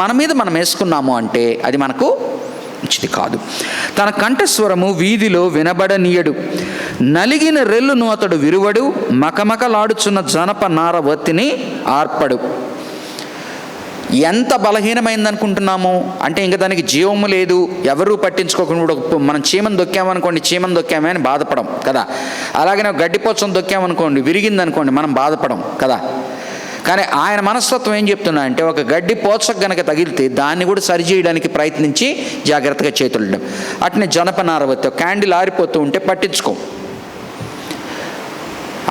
మన మీద మనం వేసుకున్నాము అంటే అది మనకు మంచిది కాదు. తన కంఠస్వరము వీధిలో వినబడనీయడు. నలిగిన రెల్లును అతడు విరువడు. మకమకలాడుచున్న జనప నార వత్తిని ఆర్పడు. ఎంత బలహీనమైంది అనుకుంటున్నాము అంటే ఇంకా దానికి జీవము లేదు, ఎవరూ పట్టించుకోకుండా మనం చీమను దొక్కామనుకోండి, చీమను దొక్కామే అని బాధపడం కదా. అలాగనే గడ్డిపోచం దొక్కామనుకోండి, విరిగిందనుకోండి, మనం బాధపడం కదా. కానీ ఆయన మనస్తత్వం ఏం చెప్తున్నా అంటే, ఒక గడ్డి పోచకు గనక తగిలితే దాన్ని కూడా సరిచేయడానికి ప్రయత్నించి జాగ్రత్తగా చేతులు. అట్నే జనపనారవత్తి క్యాండిల్ ఆరిపోతూ ఉంటే పట్టించుకో.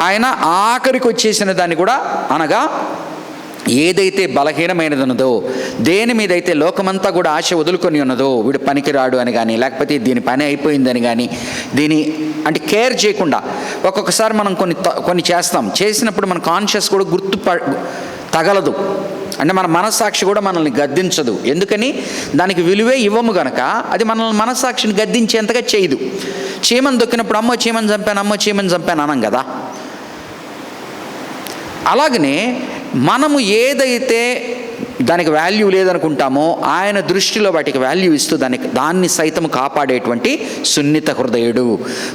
ఆయన ఆఖరికి వచ్చేసిన దాన్ని కూడా, అనగా ఏదైతే బలహీనమైనదన్నదో, దేని మీదైతే లోకమంతా కూడా ఆశ వదులుకొని ఉన్నదో, వీడు పనికిరాడు అని కానీ, లేకపోతే దీని పని అయిపోయిందని కానీ, దీని అంటే కేర్ చేయకుండా ఒక్కొక్కసారి మనం కొన్ని చేసినప్పుడు మన కాన్షియస్ కూడా తగలదు. అంటే మన మనస్సాక్షి కూడా మనల్ని గద్దించదు. ఎందుకని, దానికి విలువే ఇవ్వము గనక అది మనల్ని మనస్సాక్షిని గద్దించేంతగా చేయదు. చీమను దొక్కినప్పుడు అమ్మో చీమను చంపాను అనం కదా. అలాగనే మనము ఏదైతే దానికి వాల్యూ లేదనుకుంటామో ఆయన దృష్టిలో వాటికి వాల్యూ ఇస్తూ దాన్ని సైతం కాపాడేటువంటి సున్నిత హృదయుడు,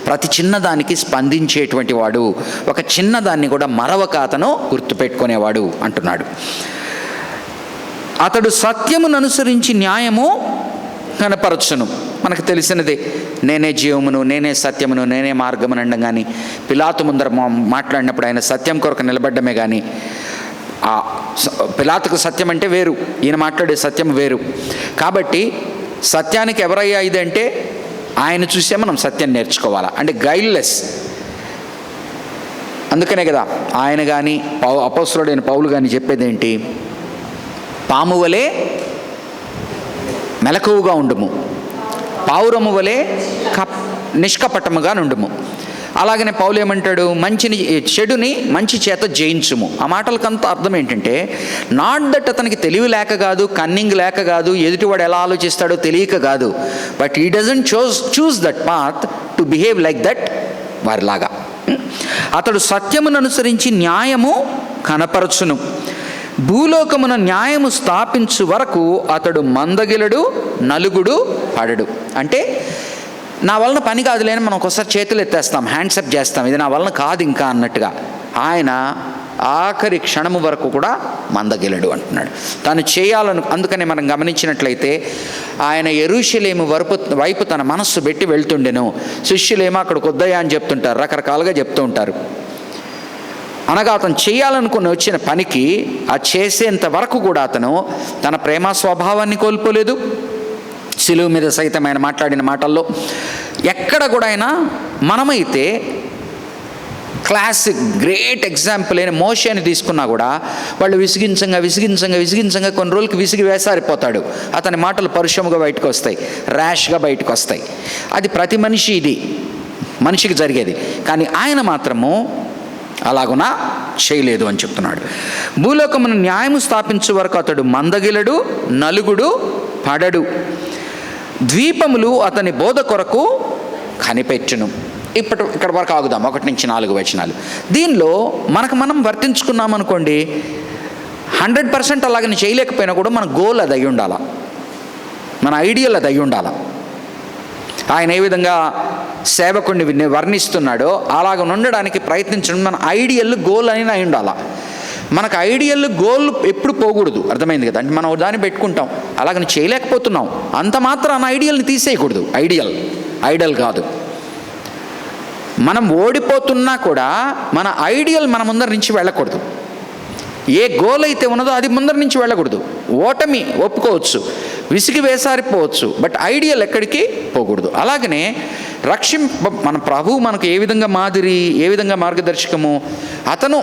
ప్రతి చిన్నదానికి స్పందించేటువంటి వాడు, ఒక చిన్నదాన్ని కూడా మరవక అతను గుర్తుపెట్టుకునేవాడు అంటున్నాడు. అతడు సత్యమును అనుసరించి న్యాయము కనపరచును. మనకు తెలిసినదే, నేనే జీవమును, నేనే సత్యమును, నేనే మార్గమును అనడం కానీ, పిలాతు ముందర మాట్లాడినప్పుడు ఆయన సత్యం కొరకు నిలబడ్డమే కానీ, పిలాతుకు సత్యం అంటే వేరు, ఈయన మాట్లాడే సత్యం వేరు. కాబట్టి సత్యానికి ఎవరయ్యా ఇదంటే ఆయన చూసే మనం సత్యం నేర్చుకోవాలా, అంటే గైడ్లెస్. అందుకనే కదా ఆయన కానీ అపోస్తలుడైన పౌలు కానీ చెప్పేది ఏంటి, పాము వలె మెలకువగా ఉండుము, పావురము వలె నిష్కపటముగా నుండుము. అలాగనే పౌలు ఏమంటాడు, చెడుని మంచి చేత జయించుము. ఆ మాటలకంత అర్థం ఏంటంటే, నాట్ దట్ అతనికి తెలివి లేక కాదు, కన్నింగ్ లేక కాదు, ఎదుటివాడు ఎలా ఆలోచిస్తాడో తెలియక కాదు, but he doesn't choose that path to behave like that వారిలాగా. అతడు సత్యమును అనుసరించి న్యాయము కనపరచును. భూలోకమున న్యాయము స్థాపించు వరకు అతడు మందగిలడు, నలుగుడు పడడు. అంటే నా వలన పని కాదులేని మనం ఒకసారి చేతులు ఎత్తేస్తాం, హ్యాండ్సప్ చేస్తాం, ఇది నా వలన కాదు ఇంకా అన్నట్టుగా. ఆయన ఆఖరి క్షణము వరకు కూడా మందగిలడు అంటున్నాడు. తాను అందుకని మనం గమనించినట్లయితే ఆయన యెరూషలేము వైపు తన మనస్సు పెట్టి వెళ్తుండెను. శిష్యులేమో అక్కడికి వద్దయ్యా అని చెప్తుంటారు, రకరకాలుగా చెప్తూ ఉంటారు. అనగా అతను చేయాలనుకుని వచ్చిన పనికి ఆ చేసేంత వరకు కూడా అతను తన ప్రేమ స్వభావాన్ని కోల్పోలేదు. శిలువ మీద సైతం ఆయన మాట్లాడిన మాటల్లో ఎక్కడ కూడా ఆయన, మనమైతే క్లాసిక్ గ్రేట్ ఎగ్జాంపుల్ అయిన మోషేని తీసుకున్నా కూడా వాళ్ళు విసిగించంగా కొన్ని రోజులకి విసిగి వేసారిపోతాడు. అతని మాటలు పరుషముగా బయటకు వస్తాయి, ర్యాష్గా బయటకు వస్తాయి. అది ప్రతి మనిషికి జరిగేది. కానీ ఆయన మాత్రము అలాగునా చేయలేదు అని చెప్తున్నాడు. భూలోకమును న్యాయము స్థాపించే వరకు అతడు మందగిలడు, నలుగుడు, పడడు. ద్వీపములు అతని బోధ కొరకు కనిపెట్టును. ఇక్కడ వరకు ఆగుదాం, 1-4 వచనాలు. దీనిలో మనం వర్తించుకున్నాం అనుకోండి, 100% అలాగని చేయలేకపోయినా కూడా మన గోల్ అది అయి ఉండాల, మన ఐడియల్ అది అయి ఉండాల. ఆయన ఏ విధంగా సేవకుడిని వర్ణిస్తున్నాడో అలాగ ఉండడానికి ప్రయత్నించడం మన ఐడియల్ గోల్ అయినా అయి ఉండాల. మనకు ఐడియల్ గోల్ ఎప్పుడు పోకూడదు, అర్థమైంది కదా. అంటే మనం దాన్ని పెట్టుకుంటాం, అలాగని చేయలేకపోతున్నాం అంత మాత్రాన ఐడియల్ని తీసేయకూడదు. ఐడల్ కాదు. మనం ఓడిపోతున్నా కూడా మన ఐడియల్ మన ముందర నుంచి వెళ్ళకూడదు. ఏ గోల్ అయితే ఉన్నదో అది ముందర నుంచి వెళ్ళకూడదు. ఓటమి ఒప్పుకోవచ్చు, విసిగి వేసారిపోవచ్చు, బట్ ఐడియల్ ఎక్కడికి పోకూడదు. అలాగనే మన ప్రభువు మనకు ఏ విధంగా మాదిరి, ఏ విధంగా మార్గదర్శకము, అతను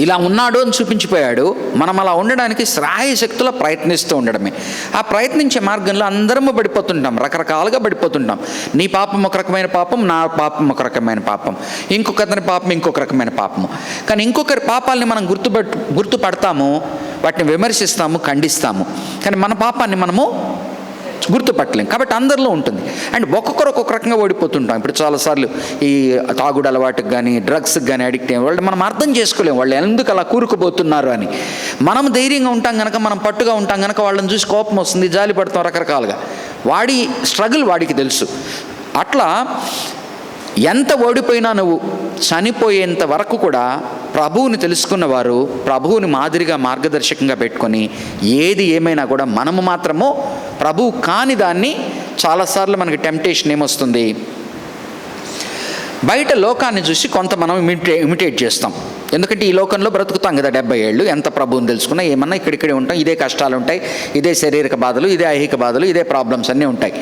ఇలా ఉన్నాడు అని చూపించిపోయాడు. మనం అలా ఉండడానికి శ్రాయశక్తులా ప్రయత్నిస్తూ ఉండడమే. ఆ ప్రయత్నించే మార్గంలో అందరము పడిపోతుంటాం, రకరకాలుగా పడిపోతుంటాం. నీ పాపం ఒక రకమైన పాపం, నా పాపం ఒక రకమైన పాపం, ఇంకొకరిని పాపం ఇంకొక రకమైన పాపము. కానీ ఇంకొకరి పాపాలని మనం గుర్తుపడతాము, వాటిని విమర్శిస్తాము, ఖండిస్తాము. కానీ మన పాపాన్ని మనము గుర్తుపట్టలేం. కాబట్టి అందరిలో ఉంటుంది. అండ్ ఒక్కొక్కరు ఒక్కొక్క రకంగా ఓడిపోతుంటాం. ఇప్పుడు చాలాసార్లు ఈ తాగుడు అలవాటుకు కానీ డ్రగ్స్కి కానీ అడిక్ట్ అయ్యే వాళ్ళు మనం అర్థం చేసుకోలేము వాళ్ళు ఎందుకు అలా కూరుకుపోతున్నారు అని. మనం ధైర్యంగా ఉంటాం కనుక, మనం పట్టుగా ఉంటాం కనుక వాళ్ళని చూసి కోపం వస్తుంది, జాలి పడతాం రకరకాలుగా. వాడి స్ట్రగుల్ వాడికి తెలుసు. అట్లా ఎంత ఓడిపోయినా నువ్వు చనిపోయేంత వరకు కూడా ప్రభువుని తెలుసుకున్నవారు ప్రభువుని మాదిరిగా మార్గదర్శకంగా పెట్టుకొని ఏది ఏమైనా కూడా మనము మాత్రము ప్రభువు కాని దాన్ని చాలాసార్లు మనకి టెంప్టేషన్ ఏమొస్తుంది, బయట లోకాన్ని చూసి కొంత మనం ఇమిటేట్ చేస్తాం. ఎందుకంటే ఈ లోకంలో బ్రతుకుతాం కదా 70 ఏళ్ళు, ఎంత ప్రభువుని తెలుసుకున్నా ఏమన్నా ఇక్కడిక్కడే ఉంటాం, ఇదే కష్టాలు ఉంటాయి, ఇదే శారీరక బాధలు, ఇదే ఐహిక బాధలు, ఇదే ప్రాబ్లమ్స్ అన్నీ ఉంటాయి.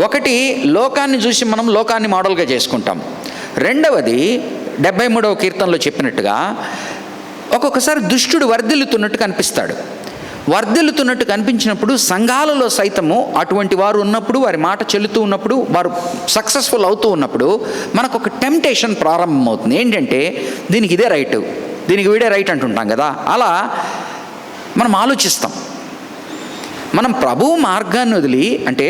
ఒకటి, లోకాన్ని చూసి మనం లోకాన్ని మోడల్గా చేసుకుంటాం. రెండవది 73వ కీర్తనలో చెప్పినట్టుగా ఒక్కొక్కసారి దుష్టుడు వర్ధిల్లుతున్నట్టు కనిపిస్తాడు. వర్ధిల్లుతున్నట్టు కనిపించినప్పుడు సంఘాలలో సైతము అటువంటి వారు ఉన్నప్పుడు, వారి మాట చెల్లుతూ ఉన్నప్పుడు, వారు సక్సెస్ఫుల్ అవుతూ ఉన్నప్పుడు మనకు ఒక టెంప్టేషన్ ప్రారంభమవుతుంది. ఏంటంటే దీనికి ఇదే రైట్, దీనికి వీడే రైట్ అంటుంటాం కదా. అలా మనం ఆలోచిస్తాం. మనం ప్రభువు మార్గాన్ని వదిలి, అంటే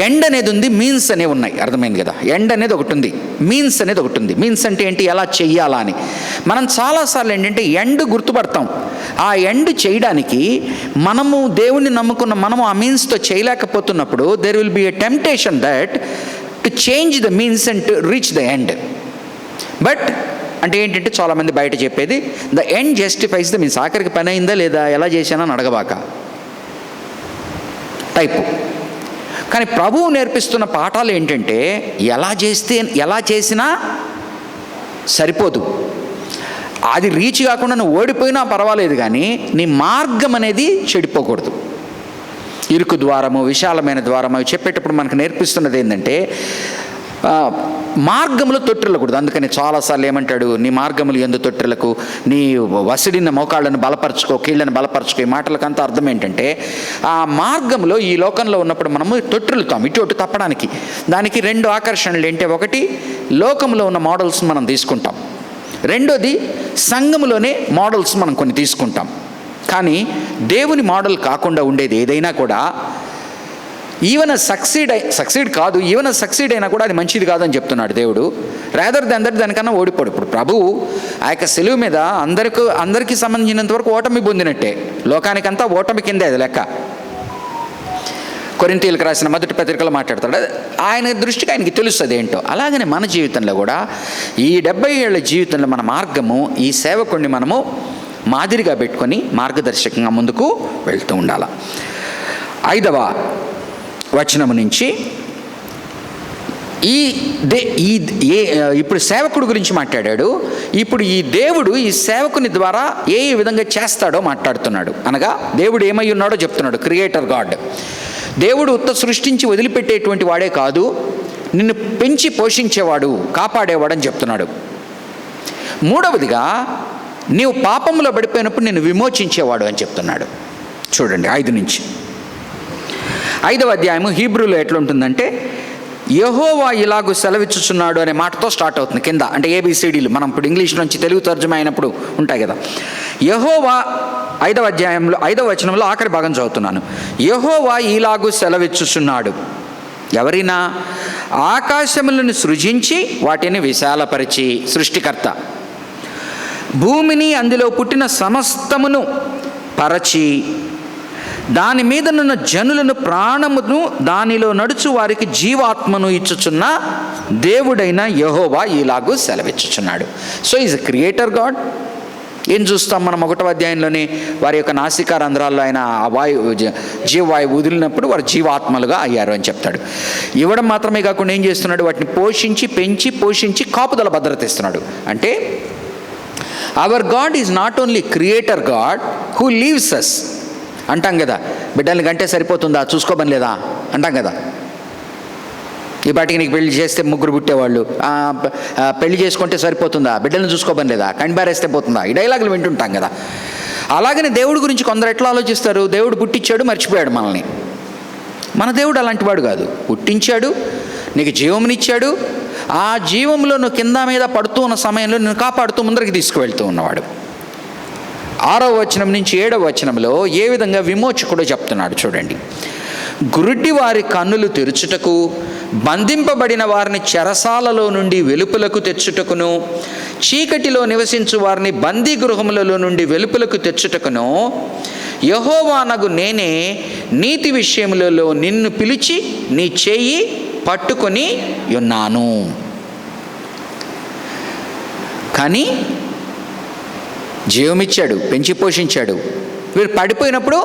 ఎండ్ అనేది ఉంది, మీన్స్ అనేవి ఉన్నాయి, అర్థమైంది కదా. ఎండ్ అనేది ఒకటి ఉంది, మీన్స్ అనేది ఒకటి ఉంది. మీన్స్ అంటే ఏంటి, ఎలా చెయ్యాలా అని. మనం చాలాసార్లు ఏంటంటే ఎండ్ గుర్తుపడతాం. ఆ ఎండ్ చేయడానికి మనము దేవుణ్ణి నమ్ముకున్న మనము ఆ మీన్స్తో చేయలేకపోతున్నప్పుడు there will be a temptation that to change the means and to reach the end. But అంటే ఏంటంటే చాలామంది బయట చెప్పేది the end justifies the means. ఆఖరికి పని అయిందా లేదా, ఎలా చేశానని అడగబాక టైపు. కానీ ప్రభువు నేర్పిస్తున్న పాఠాలు ఏంటంటే ఎలా చేసినా సరిపోదు. అది రీచ్ కాకుండా నువ్వు ఓడిపోయినా పర్వాలేదు, కానీ నీ మార్గం అనేది చెడిపోకూడదు. ఇరుకు ద్వారము, విశాలమైన ద్వారము అవి చెప్పేటప్పుడు మనకు నేర్పిస్తున్నది ఏంటంటే మార్గములు తొట్టిల్లకూడదు. అందుకని చాలాసార్లు ఏమంటాడు, నీ మార్గములు ఎందు తొట్టిల్లకు, నీ వసిడిన మోకాళ్ళను బలపరచుకో, కీళ్ళను బలపరచుకో. ఈ మాటలకంతా అర్థం ఏంటంటే ఆ మార్గంలో ఈ లోకంలో ఉన్నప్పుడు మనము తొట్టిల్లుతాం ఇటు అటు తప్పడానికి. దానికి 2 ఆకర్షణలు ఏంటి, ఒకటి లోకంలో ఉన్న మోడల్స్ మనం తీసుకుంటాం, రెండోది సంఘములోనే మోడల్స్ మనం కొన్ని తీసుకుంటాం. కానీ దేవుని మోడల్ కాకుండా ఉండేది ఏదైనా కూడా ఈవెన్ సక్సీడ్ కాదు, ఈవెన్ సక్సీడ్ అయినా కూడా అది మంచిది కాదని చెప్తున్నాడు దేవుడు. రాదర్ దానికన్నా ఓడిపోడు. ఇప్పుడు ప్రభువు ఆ యొక్క సెలువు మీద అందరికీ సంబంధించినంత వరకు ఓటమి పొందినట్టే, లోకానికంతా ఓటమి కిందే అది లెక్క. కొరింథీయులకు రాసిన మొదటి పత్రికలో మాట్లాడతాడు. ఆయన దృష్టికి ఆయనకి తెలుస్తుంది ఏంటో. అలాగనే మన జీవితంలో కూడా ఈ 70 ఏళ్ల జీవితంలో మన మార్గము ఈ సేవకుడిని మనము మాదిరిగా పెట్టుకొని మార్గదర్శకంగా ముందుకు వెళ్తూ ఉండాలి. 5వ వచనము నుంచి ఇప్పుడు సేవకుడు గురించి మాట్లాడాడు. ఇప్పుడు ఈ దేవుడు ఈ సేవకుని ద్వారా ఏ విధంగా చేస్తాడో మాట్లాడుతున్నాడు. అనగా దేవుడు ఏమై ఉన్నాడో చెప్తున్నాడు. Creator God. దేవుడు ఉత్త సృష్టించి వదిలిపెట్టేటువంటి వాడే కాదు, నిన్ను పెంచి పోషించేవాడు, కాపాడేవాడు అని చెప్తున్నాడు. 3వదిగా నీవు పాపంలో పడిపోయినప్పుడు నిన్ను విమోచించేవాడు అని చెప్తున్నాడు. చూడండి 5 నుంచి 5వ అధ్యాయము హీబ్రూలో ఎట్లుంటుందంటే, యెహోవా ఇలాగూ సెలవిచ్చుచున్నాడు అనే మాటతో స్టార్ట్ అవుతుంది కింద. అంటే ABCDలు మనం ఇప్పుడు ఇంగ్లీష్ నుంచి తెలుగు తర్జుమా అయినప్పుడు ఉంటాయి కదా. యెహోవా 5వ అధ్యాయంలో 5వ వచనంలో ఆఖరి భాగం చదువుతున్నాను. యెహోవా ఇలాగూ సెలవిచ్చుచున్నాడు. ఎవరైనా ఆకాశములను సృజించి వాటిని విశాలపరిచి, సృష్టికర్త, భూమిని అందులో పుట్టిన సమస్తమును పరచి దాని మీదనున్న జనులను ప్రాణమును దానిలో నడుచు వారికి జీవాత్మను ఇచ్చుచున్న దేవుడైన యెహోవా ఇలాగూ సెలవిచ్చుచున్నాడు. So is a creator God. ఏం చూస్తాం మనం 1వ అధ్యాయంలోనే వారి యొక్క నాసికా రంధ్రాల్లో ఆయన జీవవాయువు వదిలినప్పుడు వారు జీవాత్మలుగా అయ్యారు అని చెప్తాడు. ఇవ్వడం మాత్రమే కాకుండా ఏం చేస్తున్నాడు, వాటిని పోషించి పెంచి పోషించి కాపుదల భద్రత ఇస్తున్నాడు. అంటే our God is not only creator God who leaves us. అంటాం కదా, బిడ్డల్ని కంటే సరిపోతుందా, చూసుకోబని లేదా అంటాం కదా. ఈ పాటికి నీకు పెళ్లి చేస్తే 3 పుట్టేవాళ్ళు, పెళ్లి చేసుకుంటే సరిపోతుందా, బిడ్డలను చూసుకోబని లేదా, కండిబారేస్తే పోతుందా, ఈ డైలాగులు వింటుంటాం కదా. అలాగనే దేవుడి గురించి కొందరు ఎట్లా ఆలోచిస్తారు, దేవుడు పుట్టించాడు మర్చిపోయాడు మనల్ని. మన దేవుడు అలాంటి వాడు కాదు. పుట్టించాడు, నీకు జీవమునిచ్చాడు, ఆ జీవంలో నువ్వు కింద మీద పడుతూ ఉన్న సమయంలో నిన్ను కాపాడుతూ ముందరికి తీసుకువెళ్తూ ఉన్నవాడు. 6వ వచనం నుంచి 7వ వచనంలో ఏ విధంగా విమోచకుడో చెప్తున్నాడు చూడండి. గురుడ్డి వారి కన్నులు తెరుచుటకు, బంధింపబడిన వారిని చెరసాలలో నుండి వెలుపలకు తెచ్చుటకును, చీకటిలో నివసించు వారిని బందీ గృహములలో నుండి వెలుపలకు తెచ్చుటకును, యెహోవానగు నేనే నీతి విషయములలో నిన్ను పిలిచి నీ చేయి పట్టుకొని ఉన్నాను. కానీ జీవమిచ్చాడు, పెంచి పోషించాడు. వీరు పడిపోయినప్పుడు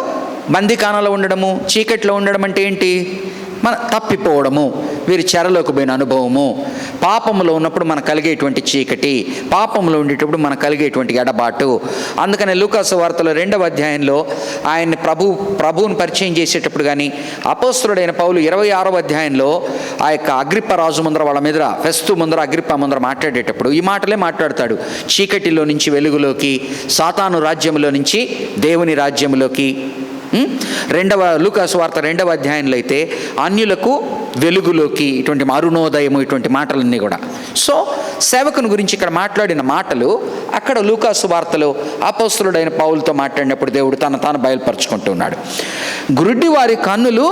బందీఖానాలో ఉండడము, చీకట్లో ఉండడం అంటే ఏంటి, మన తప్పిపోవడము, వీరి చెరలోకి పోయిన అనుభవము, పాపంలో ఉన్నప్పుడు మనకు కలిగేటువంటి చీకటి, పాపంలో ఉండేటప్పుడు మనకు కలిగేటువంటి ఎడబాటు. అందుకనే లూకాసు వార్తలో 2వ అధ్యాయంలో ఆయన్ని ప్రభువుని పరిచయం చేసేటప్పుడు కానీ, అపోస్తలుడైన పౌలు 26వ అధ్యాయంలో ఆ యొక్క అగ్రిప్ప రాజు ముందర, వాళ్ళ మీద ఫెస్తు ముందర, అగ్రిప్ప ముందర మాట్లాడేటప్పుడు ఈ మాటలే మాట్లాడతాడు. చీకటిలో నుంచి వెలుగులోకి, సాతాను రాజ్యంలో నుంచి దేవుని రాజ్యంలోకి. లూకాసు వార్త 2వ అధ్యాయంలో అయితే అన్యులకు వెలుగులోకి, ఇటువంటి అరుణోదయము, ఇటువంటి మాటలన్నీ కూడా. సో సేవకుని గురించి ఇక్కడ మాట్లాడిన మాటలు అక్కడ లూకాసు వార్తలో అపోస్తలుడైన పౌలుతో మాట్లాడినప్పుడు దేవుడు తాను బయలుపరుచుకుంటూ ఉన్నాడు. గురుడ్డి వారి కన్నులు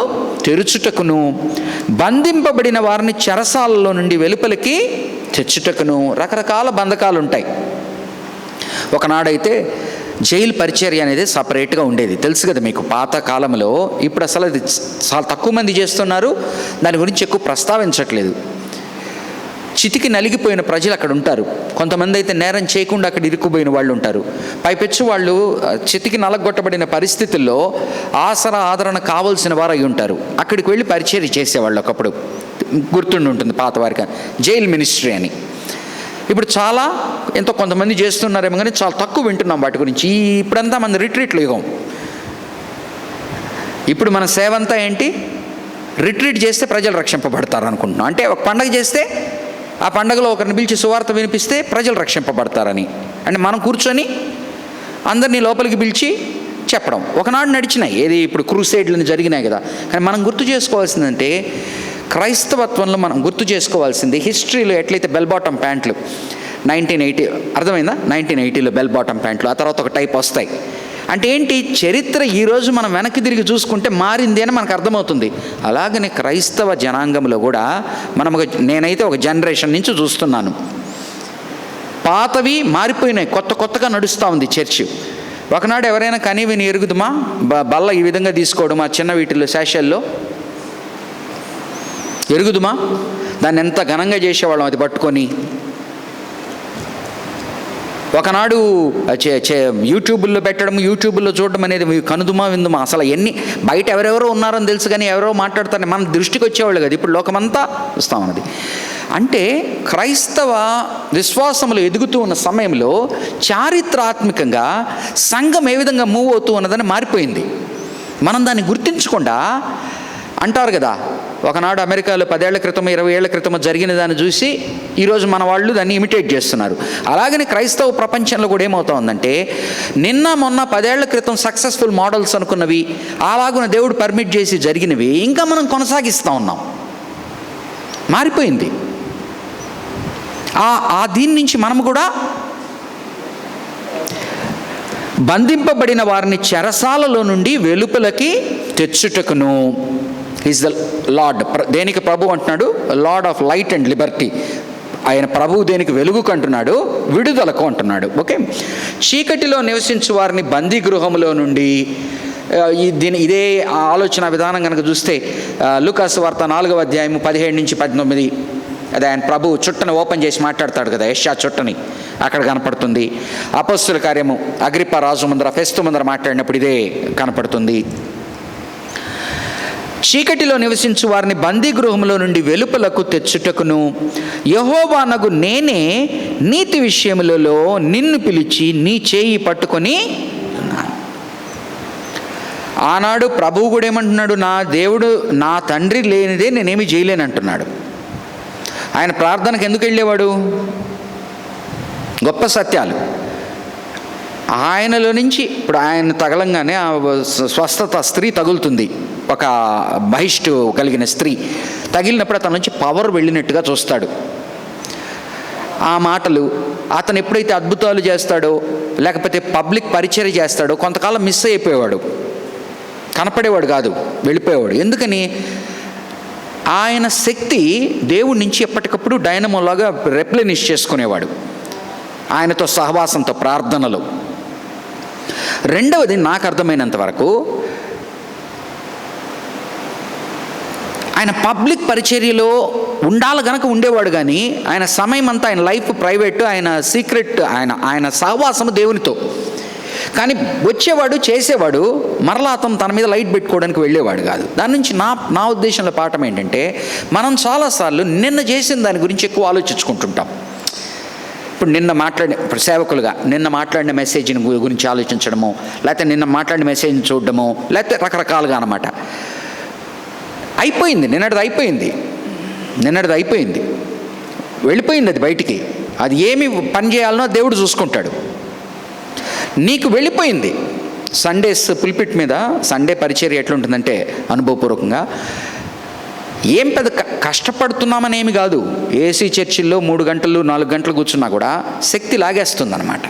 తెరుచుటకును, బంధింపబడిన వారిని చెరసాలలో నుండి వెలుపలికి తెచ్చుటకును. రకరకాల బంధకాలు ఉంటాయి. ఒకనాడైతే జైలు పరిచర్య అనేది సపరేట్గా ఉండేది, తెలుసు కదా మీకు పాత కాలంలో. ఇప్పుడు అసలు అది చాలా తక్కువ మంది చేస్తున్నారు, దాని గురించి ఎక్కువ ప్రస్తావించట్లేదు. చితికి నలిగిపోయిన ప్రజలు అక్కడ ఉంటారు. కొంతమంది అయితే నేరం చేయకుండా అక్కడ ఇరుక్కుపోయిన వాళ్ళు ఉంటారు. పైపెచ్చు వాళ్ళు చితికి నలగొట్టబడిన పరిస్థితుల్లో ఆసరా ఆదరణ కావాల్సిన వారు అయి ఉంటారు. అక్కడికి వెళ్ళి పరిచర్య చేసేవాళ్ళు. ఒకప్పుడు గుర్తుండి ఉంటుంది పాత వారికి, జైలు మినిస్ట్రీ అని. ఇప్పుడు చాలా ఎంతో కొంతమంది చేస్తున్నారేమో కానీ చాలా తక్కువ వింటున్నాం వాటి గురించి. ఇప్పుడంతా మన రిట్రీట్లు యుగం. ఇప్పుడు మన సేవ అంతా ఏంటి, రిట్రీట్ చేస్తే ప్రజలు రక్షింపబడతారు అనుకుంటున్నాం. అంటే ఒక పండగ చేస్తే ఆ పండగలో ఒకరిని పిలిచి సువార్త వినిపిస్తే ప్రజలు రక్షింపబడతారని. అంటే మనం కూర్చొని అందరినీ లోపలికి పిలిచి చెప్పడం ఒకనాడు నడిచినాయి. ఏది ఇప్పుడు క్రూసేడ్లను జరిగినాయి కదా. కానీ మనం గుర్తు చేసుకోవాల్సిందంటే, క్రైస్తవత్వంలో మనం గుర్తు చేసుకోవాల్సింది, హిస్టరీలో ఎట్లయితే బెల్ బాటమ్ ప్యాంట్లు 1980, అర్థమైందా, 1980లో బెల్ బాటమ్ ప్యాంట్లు, ఆ తర్వాత ఒక టైప్ వస్తాయి. అంటే ఏంటి, చరిత్ర ఈరోజు మనం వెనక్కి తిరిగి చూసుకుంటే మారింది అని మనకు అర్థమవుతుంది. అలాగనే క్రైస్తవ జనాంగంలో కూడా మనం నేనైతే ఒక జనరేషన్ నుంచి చూస్తున్నాను, పాతవి మారిపోయినాయి, కొత్తగా నడుస్తూ ఉంది చర్చి. ఒకనాడు ఎవరైనా కనీవిని ఎరుగుదుమా, బల్ల ఈ విధంగా తీసుకోవడం ఆ చిన్న వీటిల్లో శాషల్లో, ఎరుగుదుమా? దాన్ని ఎంత ఘనంగా చేసేవాళ్ళం అది పట్టుకొని. ఒకనాడు యూట్యూబ్లో పెట్టడం, యూట్యూబ్లో చూడడం అనేది కనుదుమా విందుమా. అసలు ఎన్ని బయట ఎవరెవరో ఉన్నారని తెలుసు కానీ ఎవరెవరో మాట్లాడతారని మన దృష్టికి వచ్చేవాళ్ళు కదా. ఇప్పుడు లోకమంతా వస్తామన్నది. అంటే క్రైస్తవ విశ్వాసములు ఎదుగుతూ ఉన్న సమయంలో చారిత్రాత్మకంగా సంఘం ఏ విధంగా మూవ్ అవుతూ ఉన్నదని మారిపోయింది. మనం దాన్ని గుర్తించకుండా అంటారు కదా, ఒకనాడు అమెరికాలో 10 ఏళ్ల క్రితం 20 ఏళ్ల క్రితం జరిగిన దాన్ని చూసి ఈరోజు మన వాళ్ళు దాన్ని ఇమిటేట్ చేస్తున్నారు. అలాగని క్రైస్తవ ప్రపంచంలో కూడా ఏమవుతా ఉందంటే, నిన్న మొన్న 10 ఏళ్ల క్రితం సక్సెస్ఫుల్ మోడల్స్ అనుకున్నవి, అలాగున దేవుడు పర్మిట్ చేసి జరిగినవి ఇంకా మనం కొనసాగిస్తూ ఉన్నాం. మారిపోయింది. దీని నుంచి మనం కూడా బంధింపబడిన వారిని చెరసాలలో నుండి వెలుపలకి తెచ్చుటకును. Is the lord. దేనికి ప్రభు అంటున్నాడు? Lord of light and liberty. ఆయన ప్రభువు దేనికి? వెలుగుకు అంటున్నాడు, విడుదలకు అంటున్నాడు. ఓకే. చీకటిలో నివసించు వారిని బందీ గృహంలో నుండి. ఇదే ఆలోచన విధానం కనుక చూస్తే లూకాసు వార్త 4వ అధ్యాయము 17-19, అదే ఆయన ప్రభు చుట్టను ఓపెన్ చేసి మాట్లాడతాడు కదా, యెషయా చుట్టని, అక్కడ కనపడుతుంది. అపొస్తలుల కార్యము అగ్రిప్ప రాజు ముందర, ఫెస్తు ముందర మాట్లాడినప్పుడు ఇదే కనపడుతుంది. చీకటిలో నివసించు వారిని బందీ గృహంలో నుండి వెలుపలకు తెచ్చుటకును, యెహోవానగు నేనే నీతి విషయములలో నిన్ను పిలిచి నీ చేయి పట్టుకొని ఉన్నాను. ఆనాడు ప్రభువు కూడా ఏమంటున్నాడు? నా దేవుడు, నా తండ్రి లేనిదే నేనేమి చేయలేను అంటున్నాడు. ఆయన ప్రార్థనకు ఎందుకు వెళ్ళేవాడు? గొప్ప సత్యాలు ఆయనలో నుంచి. ఇప్పుడు ఆయన తగలంగానే స్వస్థత, స్త్రీ తగులుతుంది, ఒక బహిష్టు కలిగిన స్త్రీ తగిలినప్పుడు అతని నుంచి పవర్ వెళ్ళినట్టుగా చూస్తాడు. ఆ మాటలు, అతను ఎప్పుడైతే అద్భుతాలు చేస్తాడో లేకపోతే పబ్లిక్ పరిచర్య చేస్తాడో కొంతకాలం మిస్ అయిపోయేవాడు, కనపడేవాడు కాదు, వెళ్ళిపోయేవాడు. ఎందుకని? ఆయన శక్తి దేవుడి నుంచి ఎప్పటికప్పుడు డైనమోలాగా రెప్లెనిష్ చేసుకునేవాడు ఆయనతో సహవాసంతో, ప్రార్థనలో. రెండవది, నాకు అర్థమైనంత వరకు ఆయన పబ్లిక్ పరిచర్యలో ఉండాలి గనక ఉండేవాడు, కానీ ఆయన సమయం అంతా, ఆయన లైఫ్ ప్రైవేట్, ఆయన సీక్రెట్, ఆయన సహవాసము దేవునితో. కానీ వచ్చేవాడు, చేసేవాడు, మరలా అతను తన మీద లైట్ పెట్టుకోవడానికి వెళ్ళేవాడు కాదు. దాని నుంచి నా ఉద్దేశంలో పాఠం ఏంటంటే, మనం చాలాసార్లు నిన్న చేసిన దాని గురించి ఎక్కువ ఆలోచించుకుంటుంటాం. ఇప్పుడు సేవకులుగా నిన్న మాట్లాడిన మెసేజ్ని గురించి ఆలోచించడము, లేకపోతే నిన్న మాట్లాడిన మెసేజ్ని చూడడము, లేకపోతే రకరకాలుగా అన్నమాట. అయిపోయింది, నిన్నటిది అయిపోయింది, వెళ్ళిపోయింది అది బయటికి. అది ఏమి పని చేయాలనో దేవుడు చూసుకుంటాడు. నీకు వెళ్ళిపోయింది. సండేస్ పుల్పిట్ మీద సండే పరిచర్య ఎట్లుంటుందంటే, అనుభవపూర్వకంగా ఏం పెద్ద కష్టపడుతున్నామని ఏమి కాదు. ఏసీ చర్చిల్లో 3 గంటలు 4 గంటలు కూర్చున్నా కూడా శక్తి లాగేస్తుంది అన్నమాట.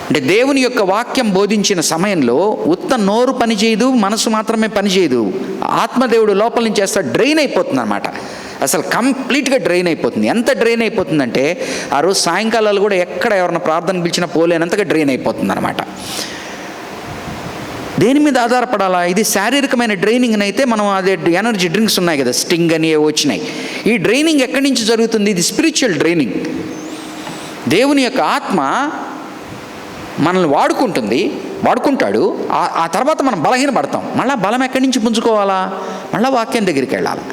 అంటే దేవుని యొక్క వాక్యం బోధించిన సమయంలో ఉత్త నోరు పనిచేయదు, మనసు మాత్రమే పనిచేయదు, ఆత్మదేవుడు లోపల నుంచి చేస్తాడు, డ్రైన్ అయిపోతుంది అన్నమాట. అసలు కంప్లీట్గా డ్రైన్ అయిపోతుంది. ఎంత డ్రైన్ అయిపోతుందంటే, ఆ రోజు సాయంకాలాలు కూడా ఎక్కడ ఎవరైనా ప్రార్థన పిలిచినా పోలేనంతగా డ్రైన్ అయిపోతుంది అన్నమాట. దేని మీద ఆధారపడాలా? ఇది శారీరకమైన డ్రైనింగ్ అయితే మనం అదే ఎనర్జీ డ్రింక్స్ ఉన్నాయి కదా, స్టింగ్ అని వచ్చినాయి. ఈ డ్రైనింగ్ ఎక్కడి నుంచి జరుగుతుంది? ఇది స్పిరిచువల్ డ్రైనింగ్. దేవుని యొక్క ఆత్మ మనల్ని వాడుకుంటాడు. ఆ తర్వాత మనం బలహీనపడతాం. మళ్ళీ బలం ఎక్కడి నుంచి పుంజుకోవాలా? మళ్ళీ వాక్యం దగ్గరికి వెళ్ళాలి,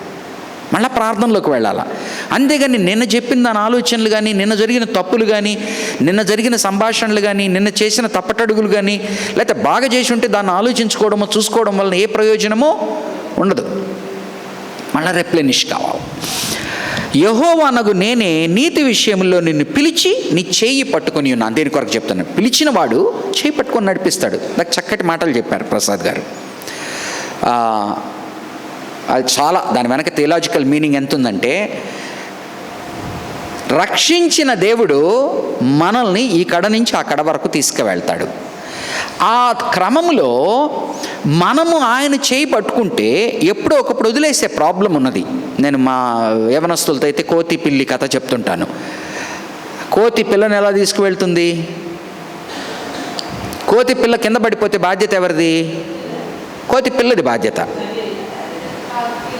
మళ్ళీ ప్రార్థనలోకి వెళ్ళాలా. అంతేగాని నిన్న చెప్పిన దాని ఆలోచనలు కానీ, నిన్న జరిగిన తప్పులు కానీ, నిన్న జరిగిన సంభాషణలు కానీ, నిన్న చేసిన తప్పటడుగులు కానీ, లేకపోతే బాగా చేసి ఉంటే దాన్ని ఆలోచించుకోవడమో చూసుకోవడం వలన ఏ ప్రయోజనమో ఉండదు. మళ్ళీ రెప్లెనిష్ కావాలి. యెహోవానగు నేనే నీతి విషయంలో నిన్ను పిలిచి నీ చేయి పట్టుకొని ఉన్నాను. దేని కొరకు చెప్తున్నాను? పిలిచిన వాడు చేయి పట్టుకొని నడిపిస్తాడు. నాకు చక్కటి మాటలు చెప్పారు ప్రసాద్ గారు. అది చాలా, దాని వెనక థియలాజికల్ మీనింగ్ ఎంత ఉందంటే, రక్షించిన దేవుడు మనల్ని ఈ కడ నుంచి ఆ కడ వరకు తీసుకువెళ్తాడు. ఆ క్రమంలో మనము ఆయన చేయి పట్టుకుంటే ఎప్పుడో ఒకప్పుడు వదిలేసే ప్రాబ్లం ఉన్నది. నేను మా యవనస్తులతో అయితే కోతి పిల్లి కథ చెప్తుంటాను. కోతి పిల్లని ఎలా తీసుకువెళ్తుంది? కోతి పిల్ల కింద పడిపోతే బాధ్యత ఎవరిది? కోతి పిల్లది బాధ్యత.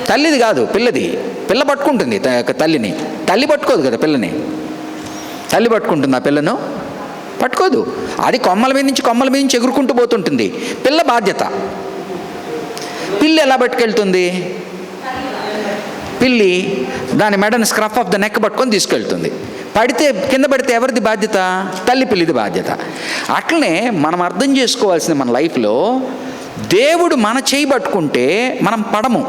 తల్లిది కాదు, పిల్లది. పిల్ల పట్టుకుంటుంది తల్లిని, తల్లి పట్టుకోదు కదా పిల్లని. తల్లి పట్టుకుంటుంది ఆ పిల్లను? పట్టుకోదు. అది కొమ్మల మీద నుంచి ఎగురుకుంటూ పోతుంటుంది. పిల్ల బాధ్యత. పిల్లి ఎలా పట్టుకెళ్తుంది? పిల్లి దాని మెడని స్క్రఫ్ ఆఫ్ ద నెక్ పట్టుకొని తీసుకెళ్తుంది. కింద పడితే ఎవరిది బాధ్యత? తల్లి పిల్లిది బాధ్యత. అట్లనే మనం అర్థం చేసుకోవాల్సింది, మన లైఫ్లో దేవుడు మన చేయి పట్టుకుంటే మనం పడము,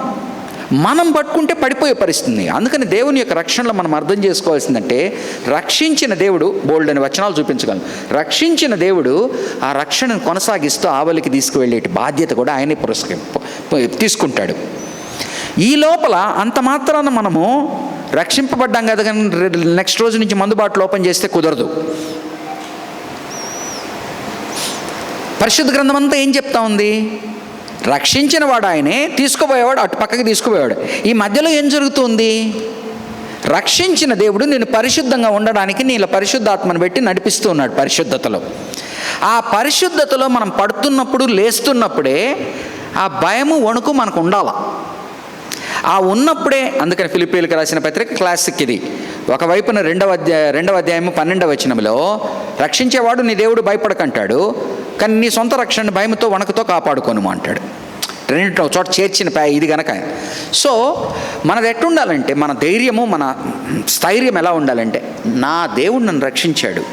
మనం పట్టుకుంటే పడిపోయే పరిస్థితి. అందుకని దేవుని యొక్క రక్షణలో మనం అర్థం చేసుకోవాల్సిందంటే, రక్షించిన దేవుడు బోల్డ్ అని వచనాలు చూపించగలం. రక్షించిన దేవుడు ఆ రక్షణను కొనసాగిస్తూ ఆవలికి తీసుకువెళ్ళేటి బాధ్యత కూడా ఆయనే తీసుకుంటాడు. ఈ లోపల అంత మాత్రాన మనము రక్షింపబడ్డాం కదా కానీ నెక్స్ట్ రోజు నుంచి మందు బాటిల్ ఓపెన్ చేస్తే కుదరదు. పరిశుద్ధ గ్రంథం అంతా ఏం చెప్తా ఉంది? రక్షించిన వాడు ఆయనే, తీసుకుపోయేవాడు అటు పక్కకి తీసుకుపోయేవాడు. ఈ మధ్యలో ఏం జరుగుతుంది? రక్షించిన దేవుడు నేను పరిశుద్ధంగా ఉండడానికి నీళ్ళ పరిశుద్ధాత్మను పెట్టి నడిపిస్తూ ఉన్నాడు పరిశుద్ధతలో. ఆ పరిశుద్ధతలో మనం పడుతున్నప్పుడు, లేస్తున్నప్పుడే ఆ భయము, వణుకు మనకు ఉండాల. ఆ ఉన్నప్పుడే, అందుకని ఫిలిప్పీయులకు రాసిన పత్రిక క్లాసిక్ ఇది. ఒకవైపున 2వ అధ్యాయము 12వ వచనంలో రక్షించేవాడు నీ దేవుడు భయపడకంటాడు, కానీ నీ సొంత రక్షణ భయముతో వణుకుతో కాపాడుకోను అంటాడు. రెండింటి చోట చేర్చిన ఇది కనుక. సో మనది ఎట్టుండాలంటే, మన ధైర్యము, మన స్థైర్యం ఎలా ఉండాలంటే, నా దేవుడు నన్ను రక్షించాడు,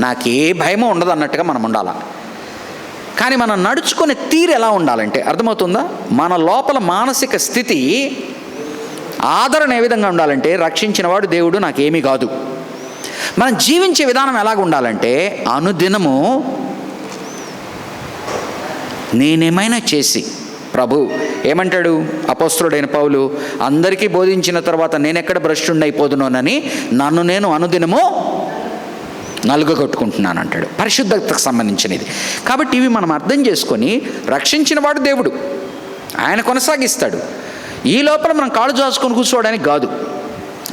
నాకే భయమో ఉండదు అన్నట్టుగా మనం ఉండాలా. కానీ మనం నడుచుకునే తీరు ఎలా ఉండాలంటే, అర్థమవుతుందా? మన లోపల మానసిక స్థితి, ఆదరణ ఏ విధంగా ఉండాలంటే, రక్షించిన వాడు దేవుడు నాకేమీ కాదు. మనం జీవించే విధానం ఎలాగ ఉండాలంటే, అనుదినము నేనేమైనా చేసి, ప్రభు ఏమంటాడు అపోస్తలుడైన పౌలు, అందరికీ బోధించిన తర్వాత నేనెక్కడ భ్రష్టుడైపోదునోనని నన్ను నేను అనుదినము నలుగగొట్టుకుంటున్నాను అంటాడు. పరిశుద్ధతకు సంబంధించినది. కాబట్టి ఇవి మనం అర్థం చేసుకొని, రక్షించిన వాడు దేవుడు, ఆయన కొనసాగిస్తాడు. ఈ లోపల మనం కాళ్ళు చాచుకొని కూర్చోవడానికి కాదు,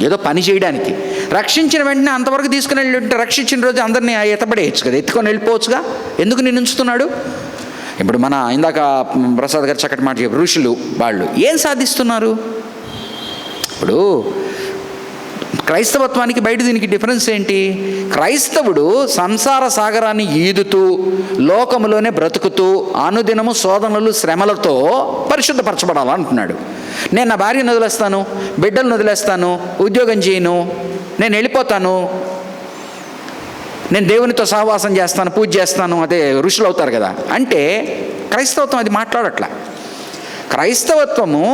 ఏదో పని చేయడానికి. రక్షించిన వెంటనే అంతవరకు తీసుకుని వెళ్ళి రక్షించిన రోజు అందరినీ ఎత్తబడేయచ్చు కదా, ఎత్తుకొని వెళ్ళిపోవచ్చుగా. ఎందుకు నేను ఉంచుతున్నాడు? ఇప్పుడు మన ఇందాక ప్రసాద్ గారు చక్కటి మాట చెప్పారు, ఋషులు వాళ్ళు ఏం సాధిస్తున్నారు? ఇప్పుడు క్రైస్తవత్వానికి బయట దీనికి డిఫరెన్స్ ఏంటి? క్రైస్తవుడు సంసార సాగరాన్ని ఈదుతూ, లోకములోనే బ్రతుకుతూ, అనుదినము శోధనలు శ్రమలతో పరిశుద్ధపరచబడాలంటున్నాడు. నేను నా భార్యను వదిలేస్తాను, బిడ్డలను వదిలేస్తాను, ఉద్యోగం చేయను, నేను వెళ్ళిపోతాను, నేను దేవునితో సహవాసం చేస్తాను, పూజ చేస్తాను, అదే ఋషులు అవుతారు కదా అంటే, క్రైస్తవత్వం అది మాట్లాడట్లా. క్రైస్తవత్వము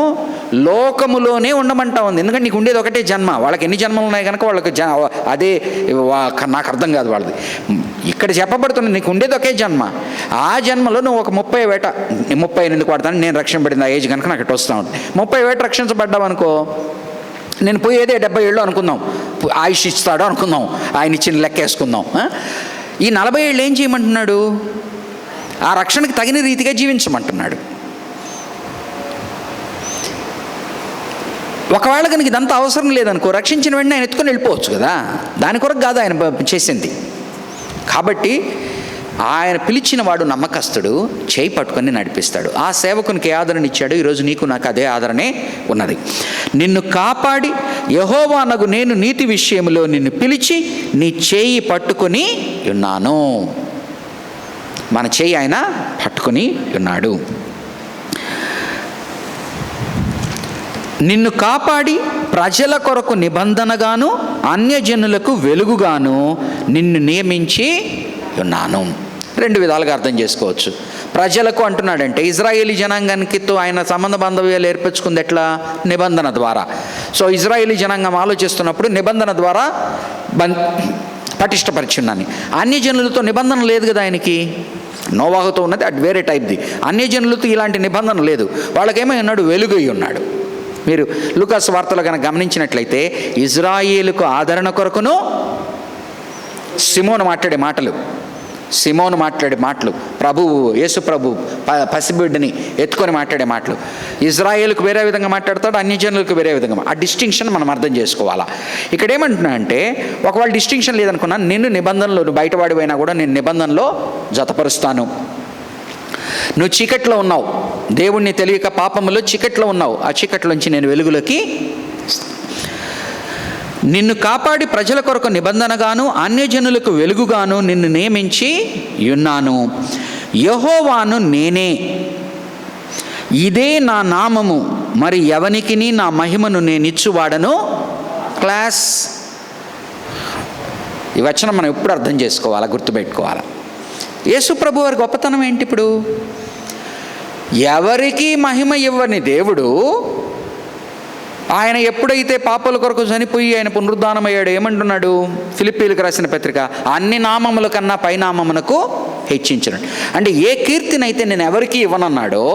లోకములోనే ఉండమంటా ఉంది. ఎందుకంటే నీకు ఉండేది ఒకటే జన్మ. వాళ్ళకి ఎన్ని జన్మలు ఉన్నాయి కనుక వాళ్ళకి అదే నాకు అర్థం కాదు వాళ్ళది. ఇక్కడ చెప్పబడుతుంది నీకు ఉండేది ఒకే జన్మ. ఆ జన్మలో నువ్వు ఒక 38 వాడతాను, నేను రక్షింపబడింది ఆ ఏజ్ కనుక నాకు ఇటు వస్తూ ఉంటుంది. 30 రక్షించబడ్డావు అనుకో, నేను పోయేదే 70 ఏళ్ళు అనుకుందాం, ఆయుష్ ఇస్తాడు అనుకుందాం, ఆయన ఇచ్చిన లెక్క వేసుకుందాం. ఈ 40 ఏళ్ళు ఏం చేయమంటున్నాడు? ఆ రక్షణకు తగిన రీతిగా జీవించమంటున్నాడు. ఒకవేళ కనుక ఇదంతా అవసరం లేదనుకో, రక్షించిన వెంటనే ఆయన ఎత్తుకొని వెళ్ళిపోవచ్చు కదా. దాని కొరకు కాదు ఆయన చేసింది. కాబట్టి ఆయన పిలిచిన వాడు నమ్మకస్తుడు, చేయి పట్టుకొని నడిపిస్తాడు. ఆ సేవకునికి ఏ ఆదరణ ఇచ్చాడు, ఈరోజు నీకు నాకు అదే ఆదరణే ఉన్నది. నిన్ను కాపాడి యెహోవానగు నేను నీతి విషయంలో నిన్ను పిలిచి నీ చేయి పట్టుకొని ఉన్నాను. మన చేయి ఆయన పట్టుకొని ఉన్నాడు. నిన్ను కాపాడి ప్రజల కొరకు నిబంధనగాను అన్యజనులకు వెలుగుగాను నిన్ను నియమించి ఉన్నాను. 2 విధాలుగా అర్థం చేసుకోవచ్చు. ప్రజలకు అంటున్నాడంటే, ఇజ్రాయేలీ జనాంగానికితో ఆయన సంబంధ బాంధవ్యాలు ఏర్పరచుకుంది ఎట్లా? నిబంధన ద్వారా. సో ఇజ్రాయేలీ జనాంగం ఆలోచిస్తున్నప్పుడు నిబంధన ద్వారా పటిష్టపరిచున్నాను. అన్యజనులతో నిబంధన లేదు కదా ఆయనకి. నోవాహుతో ఉన్నది అది వేరే టైప్ది. అన్యజనులతో ఇలాంటి నిబంధన లేదు. వాళ్ళకేమై ఉన్నాడు? వెలుగై ఉన్నాడు. మీరు లూకాసు వార్తలో కనుక గమనించినట్లయితే, ఇజ్రాయేలుకు ఆదరణ కొరకును సిమోను మాట్లాడే మాటలు, ప్రభువు యేసు ప్రభు పసిబిడ్డని ఎత్తుకొని మాట్లాడే మాటలు, ఇజ్రాయేలుకు వేరే విధంగా మాట్లాడతాడు, అన్యజనులకు వేరే విధంగా. ఆ డిస్టింక్షన్ మనం అర్థం చేసుకోవాలా. ఇక్కడ ఏమంటున్నా అంటే, ఒకవేళ డిస్టింక్షన్ లేదనుకున్నా, నిన్ను నిబంధనలో, నువ్వు బయటవాడిపోయినా కూడా నేను నిబంధనలో జతపరుస్తాను. నువ్వు చీకట్లో ఉన్నావు, దేవుణ్ణి తెలియక పాపములో చీకట్లో ఉన్నావు, ఆ చీకట్లోంచి నేను వెలుగులోకి నిన్ను కాపాడి ప్రజల కొరకు నిబంధనగాను అన్యజనులకు వెలుగుగాను నిన్ను నియమించి ఉన్నాను. యెహోవాను నేనే, ఇదే నా నామము, మరి ఎవనికిని నా మహిమను నేనిచ్చువాడను. క్లాస్. ఈ వచనం మనం ఎప్పుడు అర్థం చేసుకోవాలా, గుర్తుపెట్టుకోవాలా. యేసు ప్రభు వారి గొప్పతనం ఏంటి? ఇప్పుడు ఎవరికి మహిమ ఇవ్వని దేవుడు ఆయన ఎప్పుడైతే పాపల కొరకు చనిపోయి ఆయన పునరుద్ధానమయ్యాడు, ఏమంటున్నాడు? ఫిలిప్పీలకు రాసిన పత్రిక, అన్ని నామముల కన్నా పైనామమునకు హెచ్చించను. అంటే ఏ కీర్తినైతే నేను ఎవరికి ఇవ్వనన్నాడో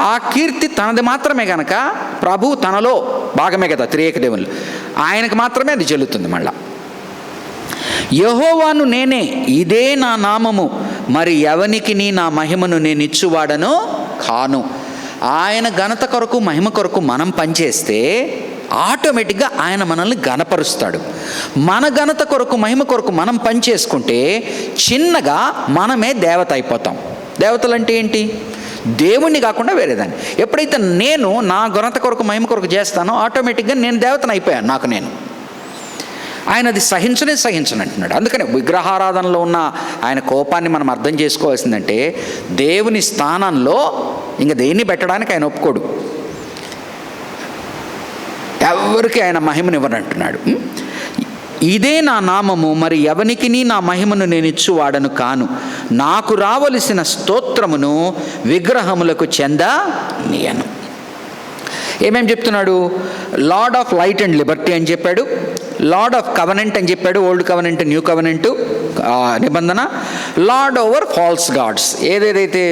ఆ కీర్తి తనది మాత్రమే కనుక ప్రభు తనలో భాగమే కదా, త్రియేక దేవుళ్ళు, ఆయనకు మాత్రమే అది చెల్లుతుంది. మళ్ళా యెహోవాను నేనే, ఇదే నా నామము, మరి ఎవనికి నా మహిమను నేను ఇచ్చువాడను కాను. ఆయన ఘనత కొరకు మహిమ కొరకు మనం పనిచేస్తే ఆటోమేటిక్గా ఆయన మనల్ని ఘనపరుస్తాడు. మన ఘనత కొరకు మహిమ కొరకు మనం పనిచేసుకుంటే చిన్నగా మనమే దేవత అయిపోతాం. దేవతలు అంటే ఏంటి? దేవుణ్ణి కాకుండా వేరేదాన్ని. ఎప్పుడైతే నేను నా ఘనత కొరకు మహిమ కొరకు చేస్తానో ఆటోమేటిక్గా నేను దేవతను అయిపోయాను. నాకు నేను ఆయన అది సహించను అంటున్నాడు. అందుకనే విగ్రహారాధనలో ఉన్న ఆయన కోపాన్ని మనం అర్థం చేసుకోవాల్సిందంటే దేవుని స్థానంలో ఇంకా దేన్ని పెట్టడానికి ఆయన ఒప్పుకోడు. ఎవరికి ఆయన మహిమనివ్వనంటున్నాడు. ఇదే నా నామము, మరి ఎవనికి నా మహిమను నేను ఇచ్చువాడను కాను. నాకు రావలసిన స్తోత్రమును విగ్రహములకు చెందనీయను. ఏమేమి చెప్తున్నాడు? Lord of light and Liberty అని చెప్పాడు, లార్డ్ ఆఫ్ కవనెంట్ అని చెప్పాడు, ఓల్డ్ కవనెంట్ న్యూ కవనెంట్ నిబంధన, లార్డ్ ఓవర్ ఫాల్స్ గాడ్స్, ఏదేదైతే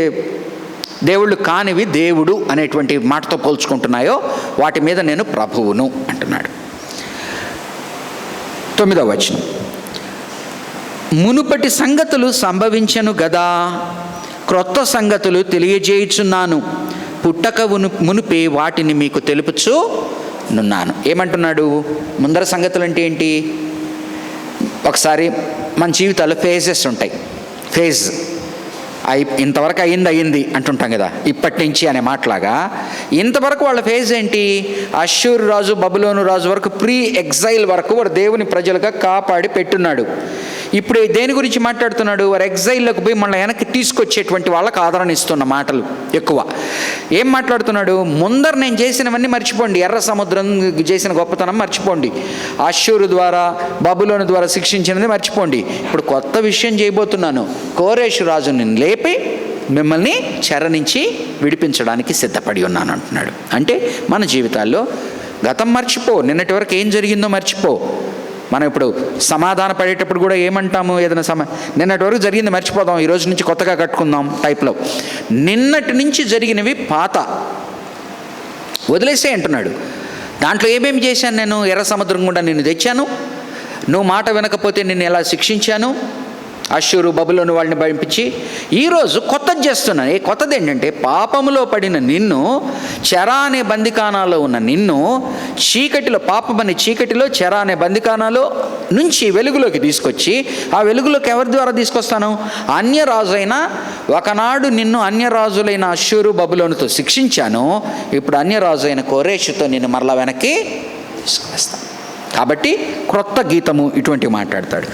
దేవుళ్ళు కానివి దేవుడు అనేటువంటి మాటతో పోల్చుకుంటున్నాయో వాటి మీద నేను ప్రభువును అంటున్నాడు. 9వ వచనం, మునుపటి సంగతులు సంభవించెను గదా, క్రొత్త సంగతులు తెలియజేయుచున్నాను, పుట్టక మునిపే వాటిని మీకు తెలుపుచు నున్నాను. ఏమంటున్నాడు? ముందర సంగతులు అంటే ఏంటి? ఒకసారి మన జీవితాల్లో ఫేజెస్ ఉంటాయి. ఫేజ్ ఇంతవరకు అయ్యింది అంటుంటాం కదా, ఇప్పటి నుంచి అనే మాటలాగా. ఇంతవరకు వాళ్ళ ఫేజ్ ఏంటి? అష్షూరు రాజు, బబులోను రాజు వరకు, ప్రీ ఎగ్జైల్ వరకు వాడు దేవుని ప్రజలుగా కాపాడి పెట్టున్నాడు. ఇప్పుడు దేని గురించి మాట్లాడుతున్నాడు? వారు ఎగ్జైల్లోకి పోయి మళ్ళీ వెనక్కి తీసుకొచ్చేటువంటి వాళ్ళకి ఆదరణ ఇస్తున్న మాటలు ఎక్కువ. ఏం మాట్లాడుతున్నాడు? ముందర నేను చేసినవన్నీ మర్చిపోండి, ఎర్ర సముద్రం చేసిన గొప్పతనం మర్చిపోండి, అష్షూరు ద్వారా బబులోను ద్వారా శిక్షించినది మర్చిపోండి, ఇప్పుడు కొత్త విషయం చేయబోతున్నాను, కోరేషు రాజుని లేపి మిమ్మల్ని చెర నుంచి విడిపించడానికి సిద్ధపడి ఉన్నాను అంటున్నాడు. అంటే మన జీవితాల్లో గతం మర్చిపో, నిన్నటి వరకు ఏం జరిగిందో మర్చిపో. మనం ఇప్పుడు సమాధాన పడేటప్పుడు కూడా ఏమంటాము? ఏదైనా నిన్నటి వరకు జరిగింది మర్చిపోదాం, ఈ రోజు నుంచి కొత్తగా కట్టుకుందాం టైప్లో. నిన్నటి నుంచి జరిగినవి పాత, వదిలేసే అంటున్నాడు. దాంట్లో ఏమేమి చేశాను నేను? ఎర్ర సముద్రం గుండా నిన్ను తెచ్చాను, నువ్వు మాట వినకపోతే నిన్ను ఎలా శిక్షించాను, అష్షూరు బబులోను వాళ్ళని పంపించి ఈరోజు కొత్తది చేస్తున్నాను. ఏ కొత్తది ఏంటంటే, పాపములో పడిన నిన్ను, చెర అనే బందికానాలో ఉన్న నిన్ను, చీకటిలో, పాపమనే చీకటిలో, చెర అనే బందికానాలో నుంచి వెలుగులోకి తీసుకొచ్చి, ఆ వెలుగులోకి ఎవరి ద్వారా తీసుకొస్తాను? అన్యరాజైన, ఒకనాడు నిన్ను అన్యరాజులైన అష్షూరు బబులోనుతో శిక్షించాను, ఇప్పుడు అన్యరాజైన కోరేషుతో నిన్ను మరలా వెనక్కి తీసుకొస్తాను. కాబట్టి క్రొత్త గీతము ఇటువంటి మాట్లాడతాడు.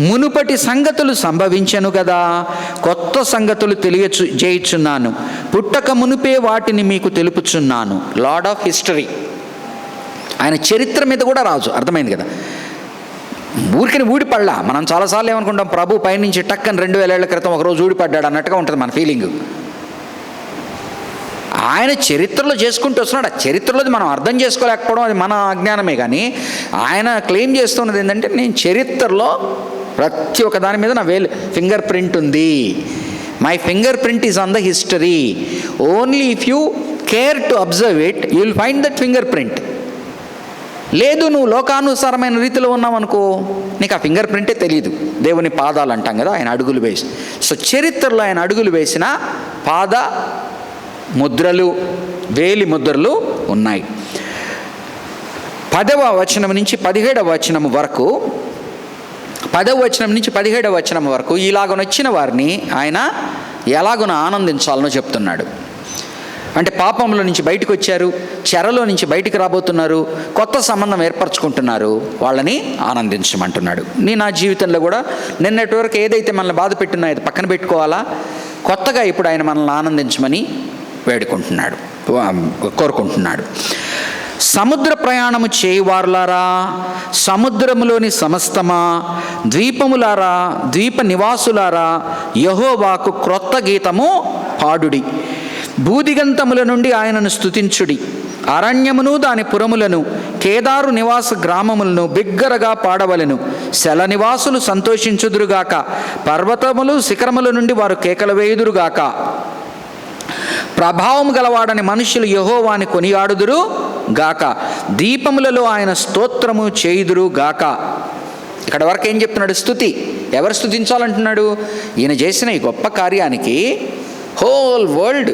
మునుపటి సంగతులు సంభవించను కదా, కొత్త సంగతులు తెలియజేయుచున్నాను, పుట్టక మునుపే వాటిని మీకు తెలుపుచున్నాను. లార్డ్ ఆఫ్ హిస్టరీ, ఆయన చరిత్ర మీద కూడా రాజు. అర్థమైంది కదా? ఊరికని ఊడిపడ్డా. మనం చాలాసార్లు ఏమనుకుంటాం, ప్రభు పైనుంచి టక్కని 2000 ఏళ్ల క్రితం ఒకరోజు ఊడిపడ్డాడు అన్నట్టుగా ఉంటుంది మన ఫీలింగ్. ఆయన చరిత్రలో చేసుకుంటూ వస్తున్నాడు. ఆ చరిత్రలోది మనం అర్థం చేసుకోలేకపోవడం అది మన అజ్ఞానమే. కానీ ఆయన క్లెయిమ్ చేస్తున్నది ఏంటంటే, నేను చరిత్రలో ప్రతి ఒక్క దాని మీద నా ఫింగర్ ప్రింట్ ఉంది. My finger print is on the history. Only if you care to observe it you will find that finger print. లేదు, నువ్వు లోకానుసారమైన రీతిలో ఉన్నావు అనుకో, నీకు ఆ ఫింగర్ ప్రింటే తెలియదు. దేవుని పాదాలు అంటాం కదా, ఆయన అడుగులు వేసి. సో చరిత్రలో ఆయన అడుగులు వేసిన పాద ముద్రలు, వేలి ముద్రలు ఉన్నాయి. 10వ వచనం నుంచి 17వ వచనం వరకు, 10వ వచనం నుంచి 17వ వచనం వరకు ఇలాగనొచ్చిన వారిని ఆయన ఎలాగున ఆనందించాలనో చెప్తున్నాడు. అంటే పాపంలో నుంచి బయటకు వచ్చారు, చెరలో నుంచి బయటికి రాబోతున్నారు, కొత్త సంబంధం ఏర్పరచుకుంటున్నారు, వాళ్ళని ఆనందించమంటున్నాడు. నా జీవితంలో కూడా నిన్నటి వరకు ఏదైతే మనల్ని బాధ పెట్టినా అది పక్కన పెట్టుకోవాలా, కొత్తగా ఇప్పుడు ఆయన మనల్ని ఆనందించమని కోరుకుంటున్నాడు. సముద్ర ప్రయాణము చేయువారులారా, సముద్రములోని సమస్తమా, ద్వీపములారా, ద్వీప నివాసులారా, యెహోవాకు క్రొత్త గీతము పాడుడి. భూదిగంతముల నుండి ఆయనను స్తుతించుడి. అరణ్యమును దాని పురములను, కేదారు నివాస గ్రామములను బిగ్గరగా పాడవలెను. శల నివాసులు సంతోషించుదురుగాక. పర్వతములు శిఖరముల నుండి వారు కేకలు వేయుదురుగాక. ప్రభావం గలవాడని మనుషులు యెహోవాని కొనియాడుదురు గాక. దీపములలో ఆయన స్తోత్రము చేయుదురు గాక. ఇక్కడ వరకు ఏం చెప్తున్నాడు? స్తుతి. ఎవరు స్తుతించాలంటున్నాడు? ఈయన చేసిన ఈ గొప్ప కార్యానికి హోల్ వరల్డ్,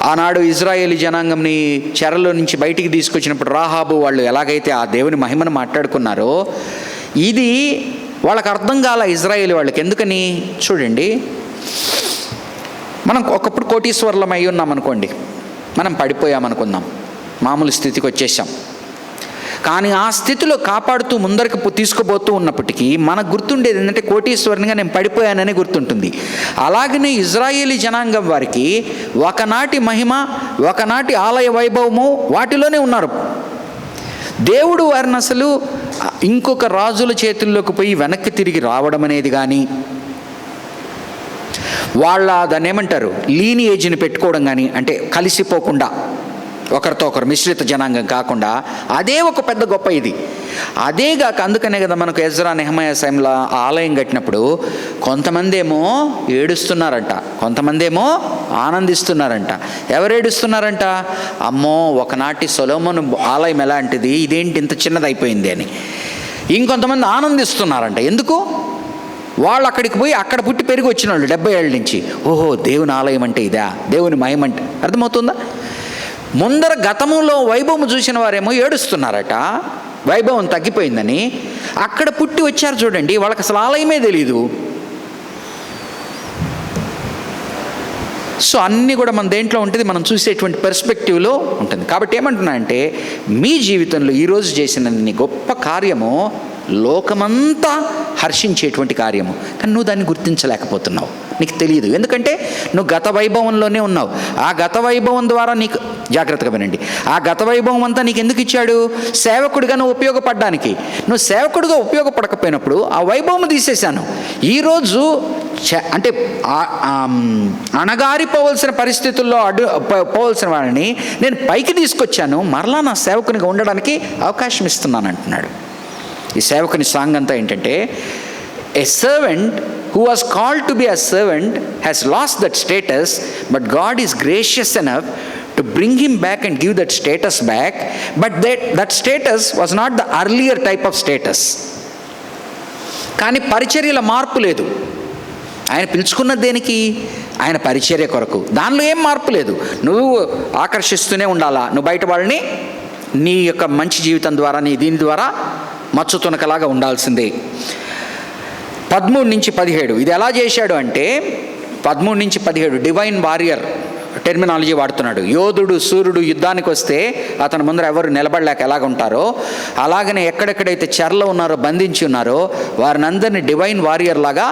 ఆనాడు ఇజ్రాయేలీ జనాంగంని చెరలో నుంచి బయటికి తీసుకొచ్చినప్పుడు రాహాబు వాళ్ళు ఎలాగైతే ఆ దేవుని మహిమను మాట్లాడుకున్నారో, ఇది వాళ్ళకి అర్థం కాల ఇజ్రాయేలీ వాళ్ళకి. ఎందుకని? చూడండి, మనం ఒకప్పుడు కోటీశ్వరులం అయి ఉన్నాం అనుకోండి, మనం పడిపోయామనుకుందాం, మామూలు స్థితికి వచ్చేసాం. కానీ ఆ స్థితిలో కాపాడుతూ ముందరికి తీసుకుపోతూ ఉన్నప్పటికీ మనకు గుర్తుండేది ఏంటంటే కోటీశ్వరునిగా నేను పడిపోయానని గుర్తుంటుంది. అలాగనే ఇజ్రాయేలీ జనాంగం వారికి ఒకనాటి మహిమ, ఒకనాటి ఆలయ వైభవము వాటిలోనే ఉన్నారు. దేవుడు వారిని అసలు ఇంకొక రాజుల చేతుల్లోకి పోయి వెనక్కి తిరిగి రావడం అనేది కానీ, వాళ్ళ దాన్ని ఏమంటారు లీనియేజ్ని పెట్టుకోవడం కానీ, అంటే కలిసిపోకుండా ఒకరితో ఒకరు మిశ్రిత జనాంగం కాకుండా, అదే ఒక పెద్ద గొప్ప ఇది. అదేగాక అందుకనే కదా మనకు ఎజ్రా నెహెమయా సమయంలో ఆలయం కట్టినప్పుడు కొంతమంది ఏమో ఏడుస్తున్నారంట, కొంతమంది ఏమో ఆనందిస్తున్నారంట. ఎవరు ఏడుస్తున్నారంట? అమ్మో ఒకనాటి సొలొమోను ఆలయం ఎలాంటిది, ఇదేంటి ఇంత చిన్నదైపోయింది అని. ఇంకొంతమంది ఆనందిస్తున్నారంట. ఎందుకు? వాళ్ళు అక్కడికి పోయి అక్కడ పుట్టి పెరిగి వచ్చిన వాళ్ళు 70 ఏళ్ళ నుంచి. ఓహో, దేవుని ఆలయం అంటే ఇదా, దేవుని మహిమ అంటే. అర్థమవుతుందా? ముందర గతంలో వైభవం చూసిన వారేమో ఏడుస్తున్నారట, వైభవం తగ్గిపోయిందని. అక్కడ పుట్టి వచ్చారు చూడండి, వాళ్ళకి అసలు ఆలయమే తెలీదు. సో అన్నీ కూడా మన దేంట్లో ఉంటుంది, మనం చూసేటువంటి పర్స్పెక్టివ్లో ఉంటుంది. కాబట్టి ఏమంటున్నా అంటే, మీ జీవితంలో ఈరోజు చేసిన గొప్ప కార్యము లోకమంతా హర్షించేటువంటి కార్యము, కానీ నువ్వు దాన్ని గుర్తించలేకపోతున్నావు, నీకు తెలియదు. ఎందుకంటే నువ్వు గత వైభవంలోనే ఉన్నావు. ఆ గత వైభవం ద్వారా నీకు, జాగ్రత్తగా వినండి, ఆ గత వైభవం అంతా నీకు ఎందుకు ఇచ్చాడు? సేవకుడిగా నువ్వు ఉపయోగపడడానికి. నువ్వు సేవకుడిగా ఉపయోగపడకపోయినప్పుడు ఆ వైభవం తీసేశాను. ఈరోజు అంటే అణగారిపోవలసిన పరిస్థితుల్లో పోవలసిన వాళ్ళని నేను పైకి తీసుకొచ్చాను, మరలా నా సేవకునిగా ఉండడానికి అవకాశం ఇస్తున్నాను అంటున్నాడు. ఈ సేవకుని సాంగ్ అంతా ఏంటంటే, ఎ servant who was called to be a servant has lost that status, but God is gracious enough to bring him back and give that status back. But that status was not the earlier type of status. కానీ పరిచర్యల మార్పు లేదు. ఆయన పిలుచుకున్నది దేనికి? ఆయన పరిచర్య కొరకు. దానిలో ఏం మార్పు లేదు. నువ్వు ఆకర్షిస్తూనే ఉండాలా, నువ్వు బయట వాళ్ళని నీ యొక్క మంచి జీవితం ద్వారా, నీ దీని ద్వారా మచ్చు తునకలాగా ఉండాల్సిందే. 13-17 ఇది ఎలా చేశాడు అంటే, 13-17 డివైన్ వారియర్ టెర్మినాలజీ వాడుతున్నాడు. యోధుడు, సూర్యుడు యుద్ధానికి వస్తే అతని ముందర ఎవరు నిలబడలేక ఎలాగ ఉంటారో, అలాగనే ఎక్కడెక్కడైతే చెరలో ఉన్నారో, బంధించి ఉన్నారో వారిని అందరినీ డివైన్ వారియర్ లాగా,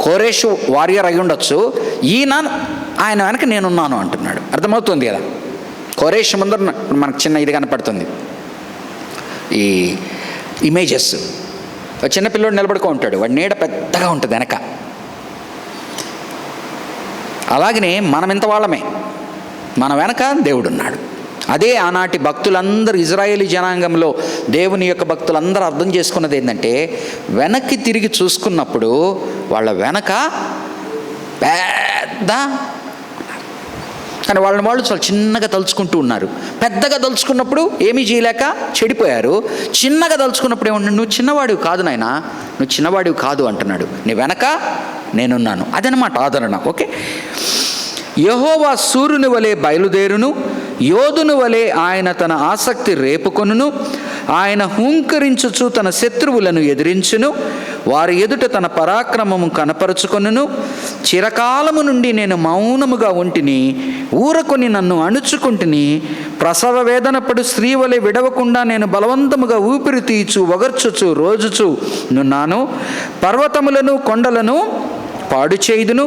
కోరేషు వారియర్ అయి ఉండొచ్చు, ఈయన ఆయన వెనక నేనున్నాను అంటున్నాడు. అర్థమవుతుంది కదా? కోరేష్ ముందర మనకు చిన్న ఇది కనపడుతుంది, ఈ ఇమేజెస్. చిన్నపిల్లోడు నిలబడుకో ఉంటాడు, వాడి నీడ పెద్దగా ఉంటుంది వెనక. అలాగనే మనం ఇంత వాళ్ళమే, మన వెనక దేవుడు ఉన్నాడు. అదే ఆనాటి భక్తులందరూ, ఇజ్రాయేలీ జనాంగంలో దేవుని యొక్క భక్తులందరూ అర్థం చేసుకున్నది ఏంటంటే, వెనక్కి తిరిగి చూసుకున్నప్పుడు వాళ్ళ వెనక పెద్ద, కానీ వాళ్ళని వాళ్ళు చాలా చిన్నగా తలుచుకుంటూ ఉన్నారు. పెద్దగా తలుచుకున్నప్పుడు ఏమీ చేయలేక చెడిపోయారు. చిన్నగా తలుచుకున్నప్పుడు ఏమంటున్నాడు? నువ్వు చిన్నవాడివి కాదు నాయనా, నువ్వు చిన్నవాడివి కాదు అంటున్నాడు. నీ వెనక నేనున్నాను. అదనమాట ఆదరణ. ఓకే. యెహోవా సూర్యుని వలె బయలుదేరును, యోధుని వలె ఆయన తన ఆసక్తి రేపుకొనును. ఆయన హుంకరించుచు తన శత్రువులను ఎదిరించును, వారి ఎదుట తన పరాక్రమము కనపరుచుకొనును. చిరకాలము నుండి నేను మౌనముగా ఉంటిని, ఊరకొని నన్ను అణుచుకుంటుని. ప్రసవ వేదనపడు స్త్రీ వలె విడవకుండా నేను బలవంతముగా ఊపిరి తీయచు ఒగర్చుచు రోజుచు నున్నాను. పర్వతములను కొండలను పాడు చేయుదును,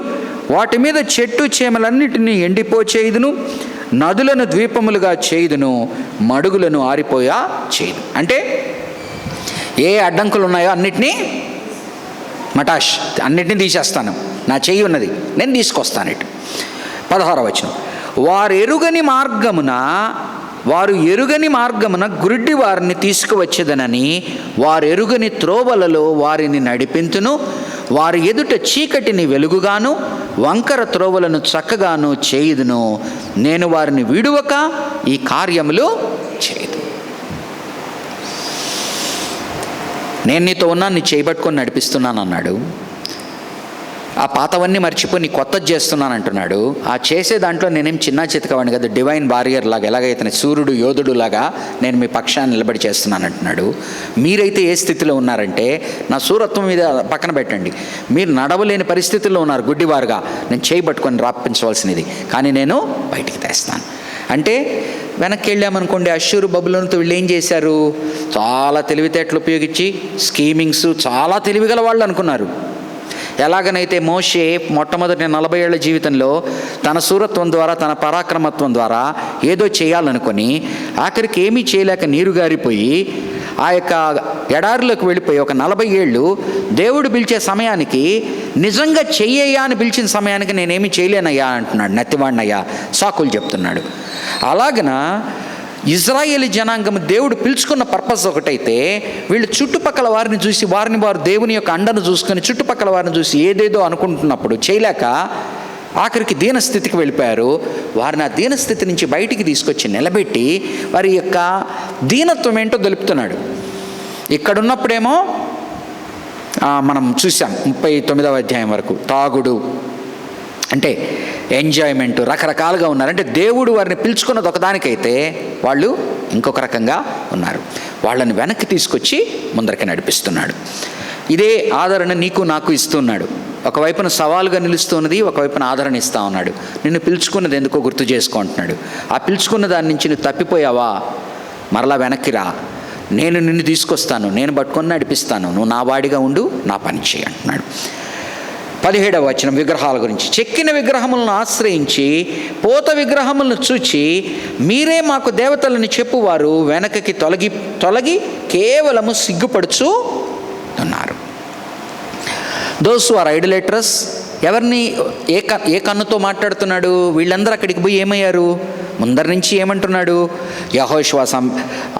వాటి మీద చెట్టు చేమలన్నిటినీ ఎండిపోచేయుదును, నదులను ద్వీపములుగా చేయుదును, మడుగులను ఆరిపోయా చేయుదు. అంటే ఏ అడ్డంకులు ఉన్నాయో అన్నిటినీ మటాష్ అన్నిటినీ తీసేస్తాను, నా చెయ్యి ఉన్నది నేను తీసుకొస్తాను. ఇటు 16వ వచనం, వారు ఎరుగని మార్గమున గుడ్డి వారిని తీసుకువచ్చేదనని వారు ఎరుగని త్రోవలలో వారిని నడిపింతును. వారి ఎదుట చీకటిని వెలుగుగాను వంకర త్రోవలను చక్కగాను చేయుదును. నేను వారిని విడువక ఈ కార్యములు చేయదు. నేను నీతో ఉన్నా, నీ చేయబట్టుకొని నడిపిస్తున్నాను అన్నాడు. ఆ పాతవన్నీ మర్చిపోయి నీ కొత్తది చేస్తున్నాను అంటున్నాడు. ఆ చేసే దాంట్లో నేనేం చిన్న చితకవాడిని కదా, డివైన్ బారియర్ లాగా, ఎలాగైతే సూర్యుడు యోధుడు లాగా నేను మీ పక్షాన్ని నిలబడి చేస్తున్నాను అంటున్నాడు. మీరైతే ఏ స్థితిలో ఉన్నారంటే, నా సూరత్వం మీద పక్కన పెట్టండి, మీరు నడవలేని పరిస్థితుల్లో ఉన్నారు గుడ్డివారుగా. నేను చేయబట్టుకొని రాపించవలసినది, కానీ నేను బయటికి తెస్తాను. అంటే వెనక్కి వెళ్ళామనుకోండి, అష్షూరు బబులోనుతో వీళ్ళు ఏం చేశారు? చాలా తెలివితేటలు ఉపయోగించి స్కీమింగ్స్, చాలా తెలివిగల వాళ్ళు అనుకున్నారు. ఎలాగనైతే మోషే మొట్టమొదటి 40 ఏళ్ల జీవితంలో తన శూరత్వం ద్వారా, తన పరాక్రమత్వం ద్వారా ఏదో చేయాలనుకొని ఆఖరికి ఏమీ చేయలేక నీరు గారిపోయి ఆ యొక్క ఎడారిలోకి వెళ్ళిపోయి ఒక 40 ఏళ్ళు దేవుడు పిలిచే సమయానికి, నిజంగా చెయ్యయ్యా అని పిలిచిన సమయానికి నేనేమి చేయలేనయ్యా అంటున్నాడు, నత్తివాడినయ్యా సాకులు చెప్తున్నాడు. అలాగన ఇజ్రాయేలీ జనాంగం దేవుడు పిలుచుకున్న పర్పస్ ఒకటైతే, వీళ్ళు చుట్టుపక్కల వారిని చూసి, వారు దేవుని యొక్క అండను చూసుకొని చుట్టుపక్కల వారిని చూసి ఏదేదో అనుకుంటున్నప్పుడు చేయలేక ఆఖరికి దీనస్థితికి వెళ్ళిపోయారు. వారిని ఆ దీనస్థితి నుంచి బయటికి తీసుకొచ్చి నిలబెట్టి వారి యొక్క దీనత్వం ఏంటో తెలుపుతున్నాడు. ఇక్కడున్నప్పుడేమో మనం చూసాం 39వ అధ్యాయం వరకు తాగుడు అంటే ఎంజాయ్మెంట్, రకరకాలుగా ఉన్నారు. అంటే దేవుడు వారిని పిలుచుకున్నది ఒకదానికైతే వాళ్ళు ఇంకొక రకంగా ఉన్నారు. వాళ్ళని వెనక్కి తీసుకొచ్చి ముందరికి నడిపిస్తున్నాడు. ఇదే ఆదరణ నీకు నాకు ఇస్తున్నాడు. ఒకవైపున సవాలుగా నిలుస్తున్నది, ఒకవైపున ఆదరణ ఇస్తూ ఉన్నాడు. నిన్ను పిలుచుకున్నది ఎందుకో గుర్తు చేసుకుంటున్నాడు. ఆ పిలుచుకున్న దాని నుంచి నువ్వు తప్పిపోయావా, మరలా వెనక్కి రా, నేను నిన్ను తీసుకొస్తాను, నేను పట్టుకొని నడిపిస్తాను, నువ్వు నా వాడిగా ఉండు, నా పని చేయి అంటున్నాడు. 17వ వచనం విగ్రహాల గురించి. చెక్కిన విగ్రహములను ఆశ్రయించి పోత విగ్రహములను చూచి మీరే మాకు దేవతలని చెప్పువారు వెనకకి తొలగి కేవలము సిగ్గుపడుచు ఉన్నారు. Those are idolaters. ఎవరిని ఏ కన్నుతో మాట్లాడుతున్నాడు? వీళ్ళందరూ అక్కడికి పోయి ఏమయ్యారు? ముందర నుంచి ఏమంటున్నాడు? యెహోషువ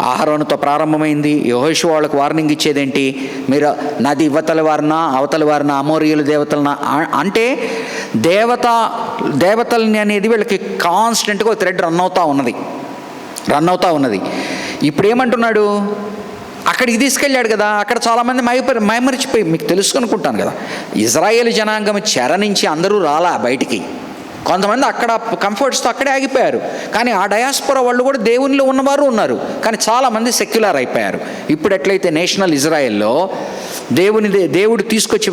అహరోనుతో ప్రారంభమైంది. యెహోషువ వాళ్ళకు వార్నింగ్ ఇచ్చేదేంటి? మీరు నది ఇవతల వారినా అవతల వారినా, అమోరీయుల దేవతలనా అంటే దేవతల్ని అనేది వీళ్ళకి కాన్స్టెంట్గా థ్రెడ్ రన్ అవుతూ ఉన్నది. ఇప్పుడు ఏమంటున్నాడు? అక్కడికి తీసుకెళ్ళాడు కదా, అక్కడ చాలామంది మైమరిచిపోయి, మీకు తెలుసు అనుకుంటాను కదా, ఇజ్రాయేల్ జనాంగం చెర నుంచి అందరూ రాలా బయటికి. కొంతమంది అక్కడ కంఫర్ట్స్తో అక్కడే ఆగిపోయారు. కానీ ఆ డయాస్పోరా వాళ్ళు కూడా దేవునిలో ఉన్నవారు ఉన్నారు, కానీ చాలామంది సెక్యులర్ అయిపోయారు. ఇప్పుడు ఎట్లయితే నేషనల్ ఇజ్రాయెల్లో దేవుడు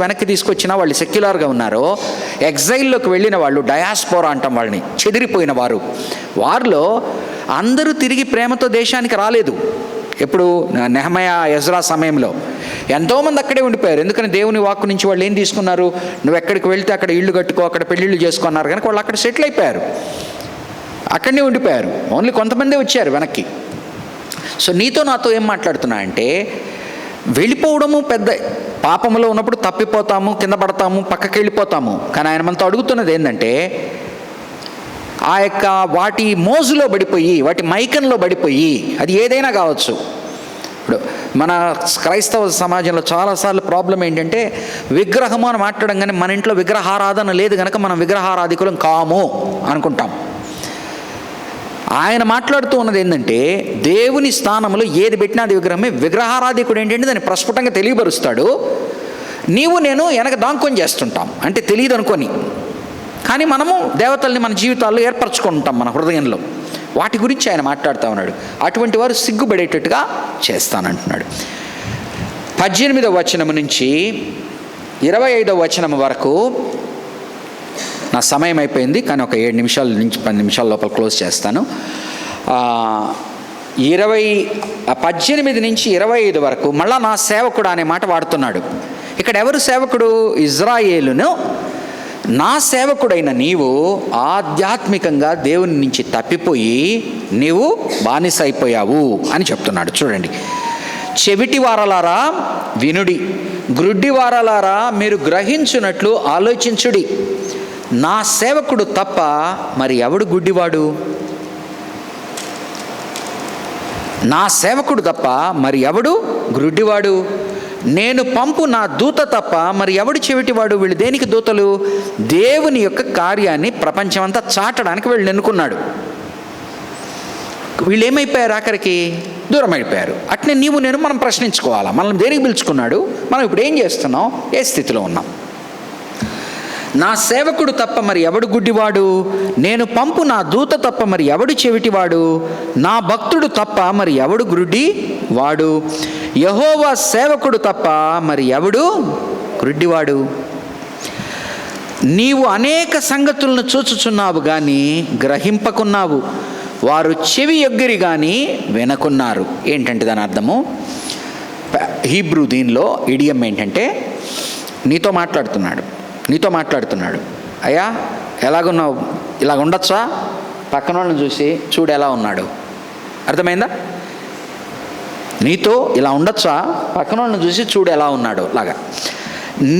వెనక్కి తీసుకొచ్చినా వాళ్ళు సెక్యులర్గా ఉన్నారో, ఎగ్జైల్లోకి వెళ్ళిన వాళ్ళు డయాస్పోరా అంటాం వాళ్ళని, చెదిరిపోయిన వారు. వారిలో అందరూ తిరిగి ప్రేమతో దేశానికి రాలేదు. ఎప్పుడు నెహమయా ఎజ్రా సమయంలో ఎంతోమంది అక్కడే ఉండిపోయారు. ఎందుకని దేవుని వాక్కు నుంచి వాళ్ళు ఏం తీసుకున్నారు? నువ్వు ఎక్కడికి వెళ్తే అక్కడ ఇళ్ళు కట్టుకో, అక్కడ పెళ్ళిళ్ళు చేసుకున్నారు. కనుక వాళ్ళు అక్కడ సెటిల్ అయిపోయారు, అక్కడనే ఉండిపోయారు. ఓన్లీ కొంతమందే వచ్చారు వెనక్కి. సో నీతో నాతో ఏం మాట్లాడుతున్నా అంటే, వెళ్ళిపోవడము పెద్ద పాపంలో ఉన్నప్పుడు తప్పిపోతాము, కింద పడతాము, పక్కకి వెళ్ళిపోతాము. కానీ ఆయన మనతో అడుగుతున్నది ఏంటంటే, ఆ యొక్క వాటి మోజులో పడిపోయి, వాటి మైకంలో పడిపోయి, అది ఏదైనా కావచ్చు. ఇప్పుడు మన క్రైస్తవ సమాజంలో చాలాసార్లు ప్రాబ్లం ఏంటంటే, విగ్రహము అని మాట్లాడంగానే మన ఇంట్లో విగ్రహారాధన లేదు కనుక మనం విగ్రహారాధికులం కాము అనుకుంటాం. ఆయన మాట్లాడుతూ ఉన్నది ఏంటంటే, దేవుని స్థానంలో ఏది పెట్టినా అది విగ్రహమే. విగ్రహారాధికుడు ఏంటంటే దాన్ని ప్రస్ఫుటంగా తెలియపరుస్తాడు. నీవు నేను వెనక దాంకొని చేస్తుంటాం, అంటే తెలియదు అనుకొని. కానీ మనము దేవతల్ని మన జీవితాల్లో ఏర్పరచుకుంటాం మన హృదయంలో. వాటి గురించి ఆయన మాట్లాడుతూ ఉన్నాడు. అటువంటి వారు సిగ్గుపడేటట్టుగా చేస్తానంటున్నాడు. 18వ వచనం నుంచి 25వ వచనం వరకు నా సమయం అయిపోయింది, కానీ ఒక 7 నిమిషాల నుంచి 10 నిమిషాల లోపల క్లోజ్ చేస్తాను. 18 నుంచి 25 వరకు మళ్ళా నా సేవకుడు అనే మాట వాడుతున్నాడు. ఇక్కడ ఎవరు సేవకుడు? ఇజ్రాయేలును నా సేవకుడైన నీవు ఆధ్యాత్మికంగా దేవుని నుంచి తప్పిపోయి నీవు బానిస అయిపోయావు అని చెప్తున్నాడు. చూడండి, చెవిటి వారలారా వినుడి, గ్రుడ్డి వారలారా మీరు గ్రహించున్నట్లు ఆలోచించుడి. నా సేవకుడు తప్ప మరి ఎవడు గుడ్డివాడు? నా సేవకుడు తప్ప మరి ఎవడు గ్రుడ్డివాడు? నేను పంపు నా దూత తప్ప మరి ఎవడు చెవిటివాడు? వీళ్ళు దేనికి దూతలు? దేవుని యొక్క కార్యాన్ని ప్రపంచమంతా చాటడానికి వీళ్ళు ఎన్నుకున్నాడు. వీళ్ళు ఏమైపోయారు? ఆఖరికి దూరం అయిపోయారు. అట్నే నీవు నేను మనం ప్రశ్నించుకోవాలా, మనం దేనికి పిలుచుకున్నాడు, మనం ఇప్పుడు ఏం చేస్తున్నాం, ఏ స్థితిలో ఉన్నాం. నా సేవకుడు తప్ప మరి ఎవడు గుడ్డివాడు? నేను పంపు నా దూత తప్ప మరి ఎవడు చెవిటివాడు? నా భక్తుడు తప్ప మరి ఎవడు గ్రుడ్డి వాడు? యెహోవా సేవకుడు తప్ప మరి ఎవడు గ్రుడ్డివాడు? నీవు అనేక సంగతులను చూచుచున్నావు కానీ గ్రహింపకున్నావు, వారు చెవి యొగ్గిరి కానీ వినకున్నారు. ఏంటంటే దాని అర్థము, హీబ్రూ దీనిలో ఇడియం ఏంటంటే, నీతో మాట్లాడుతున్నాడు, అయ్యా ఎలాగున్నావు, ఇలాగ ఉండొచ్చా? పక్కన వాళ్ళని చూసి చూడు ఎలా ఉన్నాడు. అర్థమైందా? నీతో ఇలా ఉండొచ్చా? పక్కన వాళ్ళని చూసి చూడు ఎలా ఉన్నాడు లాగా.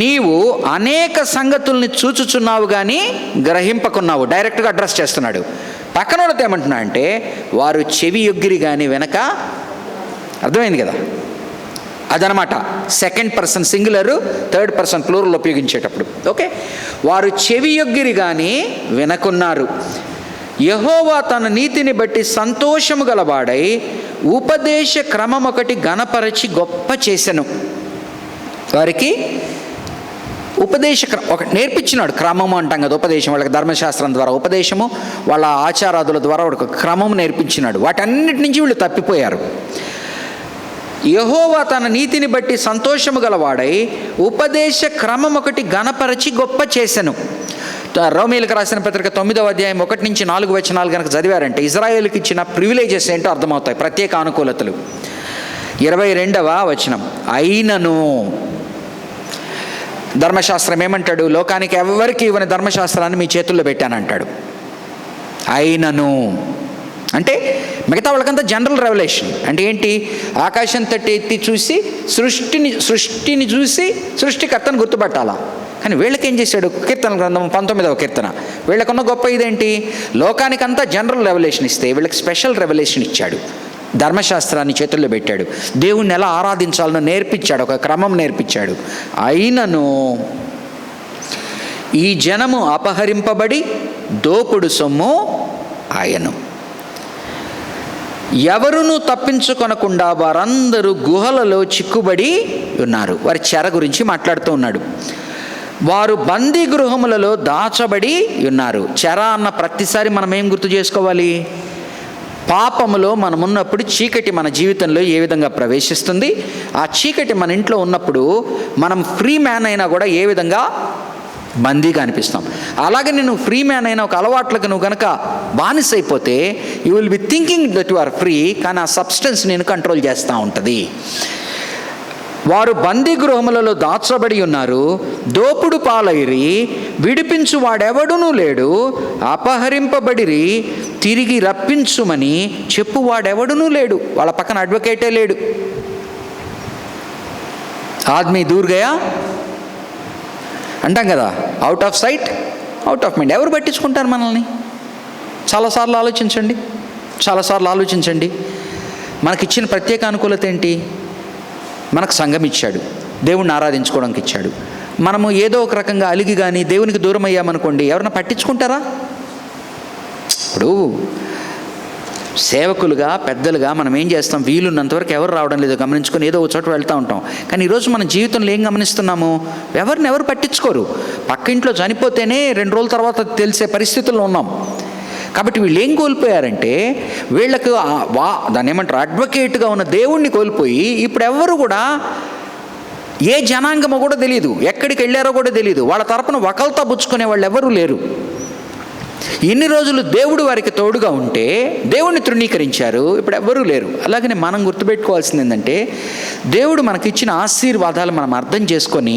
నీవు అనేక సంగతుల్ని చూచుచున్నావు కానీ గ్రహింపకున్నావు. డైరెక్ట్గా అడ్రస్ చేస్తున్నాడు. పక్కన వాళ్ళతో ఏమంటున్నా అంటే, వారు చెవి యొగ్గిరి కానీ వెనక. అర్థమైంది కదా? అదనమాట second person singular, third person plural ఉపయోగించేటప్పుడు. ఓకే, వారు చెవి యొగ్గిరి కానీ వినకున్నారు. యెహోవా తన నీతిని బట్టి సంతోషము గలవాడై ఉపదేశ క్రమం ఒకటి ఘనపరచి గొప్ప చేసెను. వారికి ఒకటి నేర్పించినాడు. క్రమము అంటాం కదా, ఉపదేశం. వాళ్ళకి ధర్మశాస్త్రం ద్వారా ఉపదేశము, వాళ్ళ ఆచారాదుల ద్వారా ఒక క్రమము నేర్పించినాడు. వాటన్నిటి నుంచి వీళ్ళు తప్పిపోయారు. యెహోవా తన నీతిని బట్టి సంతోషము గలవాడై ఉపదేశ క్రమం ఒకటి ఘనపరచి గొప్ప చేసెను. రోమీయులకు రాసిన పత్రిక 9వ అధ్యాయం 1 నుంచి 4 వచనాలు కనుక చదివారంటే ఇజ్రాయేలుకి ఇచ్చిన ప్రివిలేజెస్ ఏంటో అర్థమవుతాయి, ప్రత్యేక అనుకూలతలు. 22వ వచనం, అయినను ధర్మశాస్త్రం ఏమంటాడు? లోకానికి ఎవరికి ఇవ్వని ధర్మశాస్త్రాన్ని మీ చేతుల్లో పెట్టానంటాడు. అయినను అంటే మిగతా వాళ్ళకంతా జనరల్ రెవల్యూషన్. అంటే ఏంటి? ఆకాశం తట్టి ఎత్తి చూసి సృష్టిని చూసి సృష్టికర్తను గుర్తుపట్టాలా. కానీ వీళ్ళకేం చేశాడు? కీర్తన గ్రంథం 19వ కీర్తన. వీళ్ళకున్న గొప్ప ఇదేంటి? లోకానికంతా జనరల్ రెవల్యూషన్ ఇస్తే వీళ్ళకి స్పెషల్ రెవల్యూషన్ ఇచ్చాడు. ధర్మశాస్త్రాన్ని చేతుల్లో పెట్టాడు. దేవుణ్ణి ఎలా ఆరాధించాలనో నేర్పించాడు, ఒక క్రమం నేర్పించాడు. అయినను ఈ జనము అపహరింపబడి దోపుడు సొమ్ము ఆయను. ఎవరునూ తప్పించుకొనకుండా వారందరూ గుహలలో చిక్కుబడి ఉన్నారు. వారి చెర గురించి మాట్లాడుతూ ఉన్నాడు. వారు బందీ గృహములలో దాచబడి ఉన్నారు. చెర అన్న ప్రతిసారి మనం ఏం గుర్తు చేసుకోవాలి? పాపములో మనం ఉన్నప్పుడు చీకటి మన జీవితంలో ఏ విధంగా ప్రవేశిస్తుంది, ఆ చీకటి మన ఇంట్లో ఉన్నప్పుడు మనం ఫ్రీ మ్యాన్ అయినా కూడా ఏ విధంగా బందీగా అనిపిస్తాం. అలాగే నువ్వు ఫ్రీ మ్యాన్ అయిన ఒక అలవాట్లకు నువ్వు కనుక బానిస అయిపోతే you will be thinking that you are free, కానీ ఆ సబ్స్టెన్స్ నేను కంట్రోల్ చేస్తూ ఉంటుంది. వారు బందీ గృహములలో దాచబడి ఉన్నారు, దోపుడు పాలైరి, విడిపించు వాడెవడునూ లేడు, అపహరింపబడిరి, తిరిగి రప్పించుమని చెప్పువాడెవడునూ లేడు. వాళ్ళ పక్కన అడ్వకేటే లేడు. ఆద్మీ దూర్ గయా అంటాం కదా, out of sight out of mind. ఎవరు పట్టించుకుంటారు మనల్ని? చాలాసార్లు ఆలోచించండి. మనకిచ్చిన ప్రత్యేక అనుకూలత ఏంటి? మనకు సంఘం ఇచ్చాడు, దేవుణ్ణి ఆరాధించుకోవడానికి ఇచ్చాడు. మనము ఏదో ఒక రకంగా అలిగి కానీ దేవునికి దూరం అయ్యామనుకోండి, ఎవరన్నా పట్టించుకుంటారా? ఇప్పుడు సేవకులుగా పెద్దలుగా మనం ఏం చేస్తాం? వీలున్నంతవరకు ఎవరు రావడం లేదో గమనించుకొని ఏదో ఒక చోట వెళ్తూ ఉంటాం. కానీ ఈరోజు మన జీవితంలో ఏం గమనిస్తున్నాము? ఎవరు పట్టించుకోరు. పక్క ఇంట్లో చనిపోతేనే 2 రోజుల తర్వాత తెలిసే పరిస్థితుల్లో ఉన్నాం. కాబట్టి వీళ్ళు ఏం కోల్పోయారంటే, వీళ్ళకు దాన్ని ఏమంటారు, అడ్వకేట్గా ఉన్న దేవుణ్ణి కోల్పోయి ఇప్పుడు ఎవరు కూడా ఏ జనాంగమో కూడా తెలియదు, ఎక్కడికి వెళ్ళారో కూడా తెలియదు, వాళ్ళ తరపున వకల్తా పుచ్చుకునే వాళ్ళు ఎవరూ లేరు. ఇన్ని రోజులు దేవుడు వారికి తోడుగా ఉంటే దేవుడిని తృణీకరించారు, ఇప్పుడు ఎవ్వరూ లేరు. అలాగనే మనం గుర్తుపెట్టుకోవాల్సింది ఏంటంటే, దేవుడు మనకిచ్చిన ఆశీర్వాదాలు మనం అర్థం చేసుకొని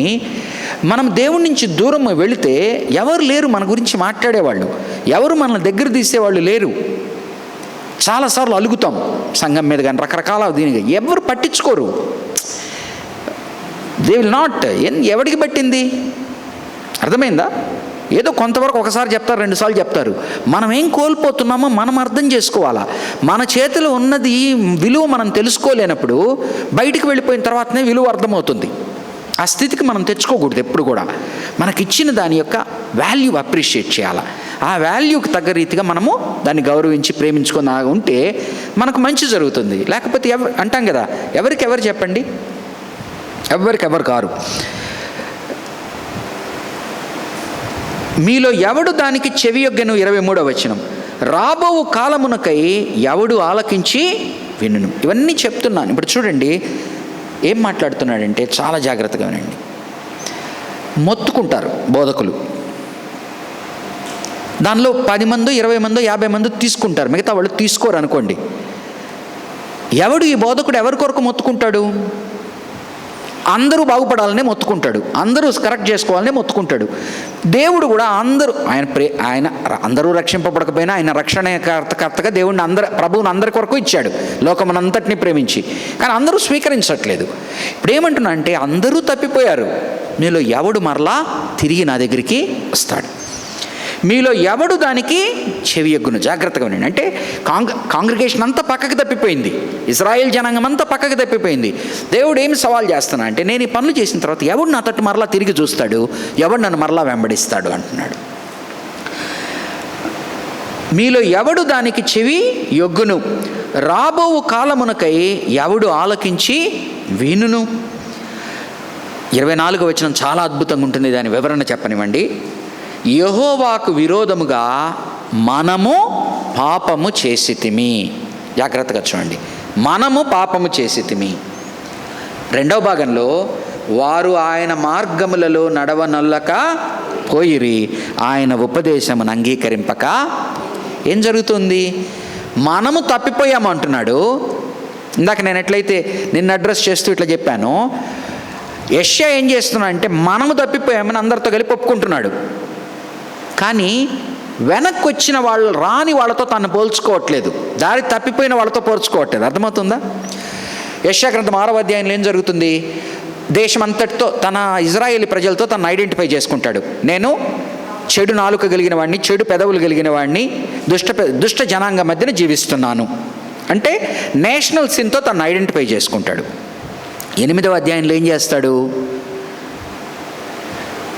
మనం దేవుడి నుంచి దూరం వెళితే ఎవరు లేరు మన గురించి మాట్లాడేవాళ్ళు, ఎవరు మన దగ్గర తీసేవాళ్ళు లేరు. చాలాసార్లు అలుగుతాం సంఘం మీద కానీ రకరకాల దీనిగా, ఎవరు పట్టించుకోరు. They will not. ఎవడికి పట్టింది? అర్థమైందా? ఏదో కొంతవరకు ఒకసారి చెప్తారు, రెండుసార్లు చెప్తారు. మనం ఏం కోల్పోతున్నామో మనం అర్థం చేసుకోవాలా. మన చేతిలో ఉన్నది విలువ మనం తెలుసుకోలేనప్పుడు బయటికి వెళ్ళిపోయిన తర్వాతనే విలువ అర్థమవుతుంది. ఆ స్థితికి మనం తెచ్చుకోకూడదు ఎప్పుడు కూడా. మనకిచ్చిన దాని యొక్క వాల్యూ అప్రిషియేట్ చేయాలి. ఆ వాల్యూకి తగ్గ రీతిగా మనము దాన్ని గౌరవించి ప్రేమించుకొని ఉంటే మనకు మంచి జరుగుతుంది. లేకపోతే అంటాం కదా, ఎవరికెవరు చెప్పండి, ఎవరికెవరు కారు. మీలో ఎవడు దానికి చెవియొగ్గెను, 23వ వచనం. రాబో కాలమునకై ఎవడు ఆలకించి వినును. ఇవన్నీ చెప్తున్నాను. ఇప్పుడు చూడండి ఏం మాట్లాడుతున్నాడంటే, చాలా జాగ్రత్తగా వినండి. మొత్తుకుంటారు బోధకులు, దానిలో 10 మందో 20 మందో 50 మందో తీసుకుంటారు, మిగతా వాళ్ళు తీసుకోరు అనుకోండి. ఎవడు ఈ బోధకుడు ఎవరి కొరకు మొత్తుకుంటాడు? అందరూ బాగుపడాలనే మొత్తుకుంటాడు, అందరూ కరెక్ట్ చేసుకోవాలనే మొత్తుకుంటాడు. దేవుడు కూడా ఆయన అందరూ రక్షింపబడకపోయినా ఆయన రక్షణకర్తగా దేవుడిని ప్రభువుని అందరి కొరకు ఇచ్చాడు, లోకమనంతటిని ప్రేమించి. కానీ అందరూ స్వీకరించట్లేదు. ఇప్పుడు ఏమంటున్నా అంటే, అందరూ తప్పిపోయారు, మీలో ఎవడు మరలా తిరిగి నా దగ్గరికి వస్తాడు. మీలో ఎవడు దానికి చెవియొగ్గును. జాగ్రత్తగా ఉండండి. అంటే కాంగ్రిగేషన్ అంతా పక్కకు తప్పిపోయింది, ఇజ్రాయేల్ జనాంగం అంతా పక్కకు తప్పిపోయింది. దేవుడు ఏమి సవాల్ చేస్తున్నా అంటే, నేను ఈ పనులు చేసిన తర్వాత ఎవడు నా తట్టు మరలా తిరిగి చూస్తాడు, ఎవడు నన్ను మరలా వెంబడిస్తాడు అంటున్నాడు. మీలో ఎవడు దానికి చెవి యొగ్గును, రాబో కాలమునకై ఎవడు ఆలకించి వినును. 24వ వచనం చాలా అద్భుతంగా ఉంటుంది, దాని వివరణ చెప్పనివ్వండి. యెహోవాకు విరోధముగా మనము పాపము చేసితిమి. జాగ్రత్తగా చూడండి, మనము పాపము చేసితిమి. 2వ భాగంలో, వారు ఆయన మార్గములలో నడవనొల్లక పోయిరి, ఆయన ఉపదేశమును అంగీకరింపక. ఏం జరుగుతుంది? మనము తప్పిపోయాము అంటున్నాడు. ఇందాక నేను ఎట్లయితే నిన్ను అడ్రస్ చేస్తూ ఇట్లా చెప్పాను, యెషయా ఏం చేస్తున్నా అంటే, మనము తప్పిపోయామని అందరితో కలిపి ఒప్పుకుంటున్నాడు. కానీ వెనక్కి వచ్చిన వాళ్ళు, రాని వాళ్ళతో తను పోల్చుకోవట్లేదు, దారి తప్పిపోయిన వాళ్ళతో పోల్చుకోవట్లేదు. అర్థమవుతుందా? యెషయా గ్రంథం 6వ అధ్యాయంలో ఏం జరుగుతుంది? దేశం అంతటితో, తన ఇజ్రాయేలీ ప్రజలతో తను ఐడెంటిఫై చేసుకుంటాడు. నేను చెడు నాలుక కలిగిన వాడిని, చెడు పెదవులు కలిగిన వాడిని, దుష్ట జనాంగ మధ్యన జీవిస్తున్నాను అంటే నేషనల్ సిన్తో తను ఐడెంటిఫై చేసుకుంటాడు. 8వ అధ్యాయంలో ఏం చేస్తాడు?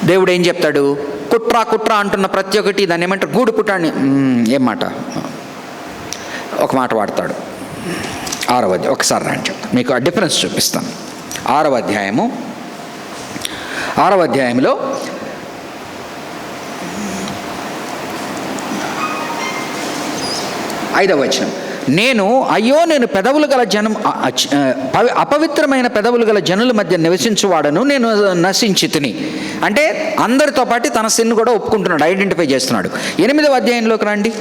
దేవుడు ఏం చెప్తాడు? కుట్ర అంటున్న ప్రతి ఒక్కటి దాన్ని ఏమంటారు? గూడు పుట్టాన్ని, ఏం మాట, ఒక మాట వాడతాడు. 6వ అధ్యాయం ఒకసారి రాని చెప్తాను, మీకు ఆ డిఫరెన్స్ చూపిస్తాను. 6వ అధ్యాయంలో 5వ వచనం. నేను పెదవులు గల జనం, అపవిత్రమైన పెదవులు గల జనుల మధ్య నివసించువాడను, నేను నశించితిని. అంటే అందరితో పాటు తన సిన్ను కూడా ఒప్పుకుంటున్నాడు, ఐడెంటిఫై చేస్తున్నాడు. 8వ అధ్యాయంలోకి రండి,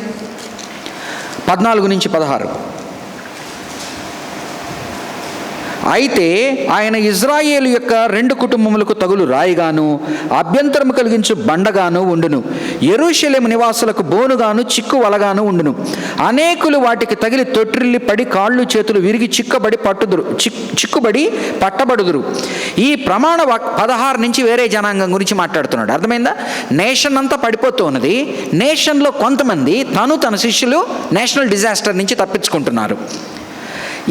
14 నుంచి 16. అయితే ఆయన ఇజ్రాయేలు యొక్క 2 కుటుంబములకు తగులు రాయిగాను, అభ్యంతరము కలిగించు బండగాను ఉండును. యెరూషలేము నివాసులకు బోనుగాను, చిక్కు వలగాను ఉండును. అనేకులు వాటికి తగిలి తొట్టిల్లి పడి కాళ్ళు చేతులు విరిగి చిక్కుబడి పట్టబడుదురు. ఈ ప్రమాణ 16 నుంచి వేరే జనాంగం గురించి మాట్లాడుతున్నాడు. అర్థమైందా? నేషన్ అంతా పడిపోతూ ఉన్నది. నేషన్లో కొంతమంది తన శిష్యులు నేషనల్ డిజాస్టర్ నుంచి తప్పించుకుంటున్నారు.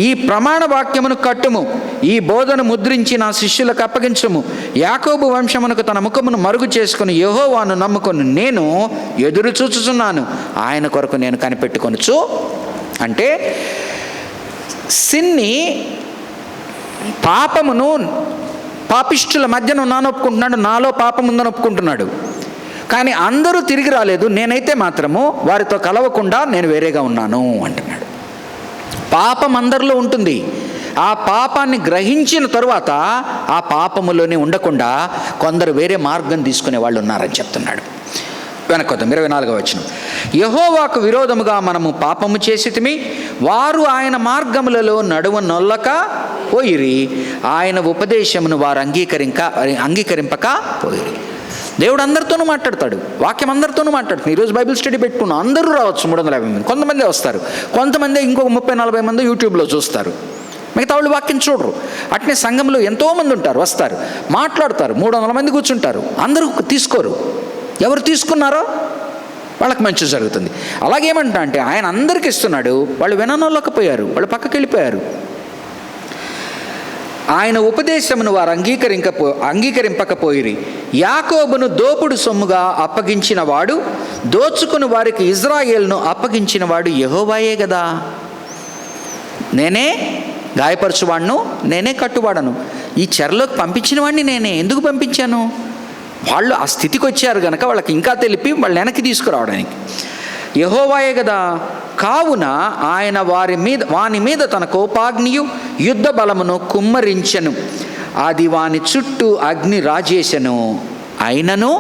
ఈ ప్రమాణ వాక్యమును కట్టుము, ఈ బోధను ముద్రించి నా శిష్యులకు అప్పగించుము. యాకోబు వంశమునకు తన ముఖమును మరుగు చేసుకుని యెహోవాను నమ్ముకొని నేను ఎదురు చూచుచున్నాను, ఆయన కొరకు నేను కనిపెట్టుకొనుచు. అంటే సిన్ని, పాపమును, పాపిష్టుల మధ్యన ఉన్నాను ఒప్పుకుంటున్నాడు, నాలో పాపం ఉందని ఒప్పుకుంటున్నాడు. కానీ అందరూ తిరిగి రాలేదు, నేనైతే మాత్రము వారితో కలవకుండా నేను వేరేగా ఉన్నాను అంటున్నాడు. పాపం అందరిలో ఉంటుంది, ఆ పాపాన్ని గ్రహించిన తరువాత ఆ పాపములోనే ఉండకుండా కొందరు వేరే మార్గం తీసుకునే వాళ్ళు ఉన్నారని చెప్తున్నాడు. వెనకొద్దాం 24వ వచనం. యెహోవాకు విరోధముగా మనము పాపము చేసితిమి, వారు ఆయన మార్గములలో నడువ నొల్లక పోయిరి, ఆయన ఉపదేశమును వారు అంగీకరింపక పోయిరి. దేవుడు అందరితోనూ మాట్లాడతాడు, వాక్యం అందరితోనూ మాట్లాడుతుంది. ఈరోజు బైబిల్ స్టడీ పెట్టుకున్నాం, అందరూ రావచ్చు 350 మంది. కొంతమంది వస్తారు, కొంతమంది ఇంకొక 30-40 మంది యూట్యూబ్లో చూస్తారు, మిగతా వాళ్ళు వాక్యం చూడరు. అట్నే సంఘంలో ఎంతోమంది ఉంటారు, వస్తారు, మాట్లాడతారు, 300 మంది కూర్చుంటారు, అందరూ తీసుకోరు. ఎవరు తీసుకున్నారో వాళ్ళకి మంచి జరుగుతుంది. అలాగేమంటా అంటే ఆయన అందరికి ఇస్తున్నాడు, వాళ్ళు విననోళ్ళకపోయారు, వాళ్ళు పక్కకి వెళ్ళిపోయారు. ఆయన ఉపదేశమును వారు అంగీకరింపకపోయిరి. యాకోబును దోపుడు సొమ్ముగా అప్పగించిన వాడు, దోచుకుని వారికి ఇజ్రాయేలును అప్పగించిన వాడు యెహోవాయే కదా. నేనే గాయపరచువాడును, నేనే కట్టువాడను, ఈ చెరలోకి పంపించిన వాడిని నేనే. ఎందుకు పంపించాను? వాళ్ళు ఆ స్థితికి వచ్చారు కనుక వాళ్ళకి ఇంకా తెలిపి వాళ్ళు వెనక్కి తీసుకురావడానికి. యెహోవాయే కదా. కావున ఆయన వాని మీద తన కోపాగ్నియు యుద్ధ బలమును కుమ్మరించెను, అది వాని చుట్టూ అగ్ని రాజేశను. అయినను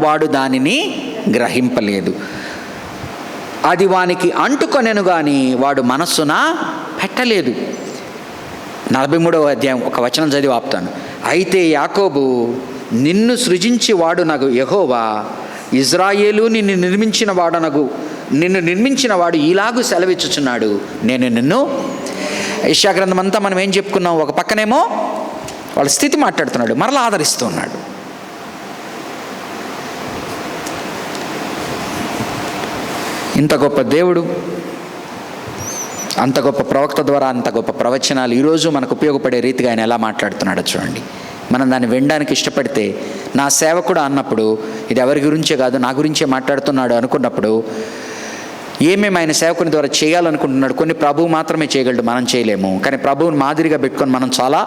వాడు దానిని గ్రహింపలేదు. అది వానికి అంటుకొనెను గాని వాడు మనస్సున పెట్టలేదు. 43వ అధ్యాయం ఒక వచనం చదివి ఆపుతాను. అయితే యాకోబు, నిన్ను సృజించి వాడునగు యెహోవా, ఇజ్రాయేలు నిన్ను నిర్మించిన వాడు ఇలాగూ సెలవిచ్చుచున్నాడు, నేను నిన్ను. యెషయా గ్రంథం అంతా మనం ఏం చెప్పుకున్నాం? ఒక పక్కనేమో వాళ్ళ స్థితి మాట్లాడుతున్నాడు, మరలా ఆదరిస్తూ ఉన్నాడు. ఇంత గొప్ప దేవుడు, అంత గొప్ప ప్రవక్త ద్వారా అంత గొప్ప ప్రవచనాలు ఈరోజు మనకు ఉపయోగపడే రీతిగా ఆయన ఎలా మాట్లాడుతున్నాడో చూడండి. మనం దాన్ని వినడానికి ఇష్టపడితే, నా సేవకుడు అన్నప్పుడు ఇది ఎవరి గురించే కాదు నా గురించే మాట్లాడుతున్నాడు అనుకున్నప్పుడు, ఏమేమి ఆయన సేవకుని ద్వారా చేయాలనుకుంటున్నాడు. కొన్ని ప్రభువు మాత్రమే చేయగలడు, మనం చేయలేము. కానీ ప్రభువుని మాదిరిగా పెట్టుకొని మనం చాలా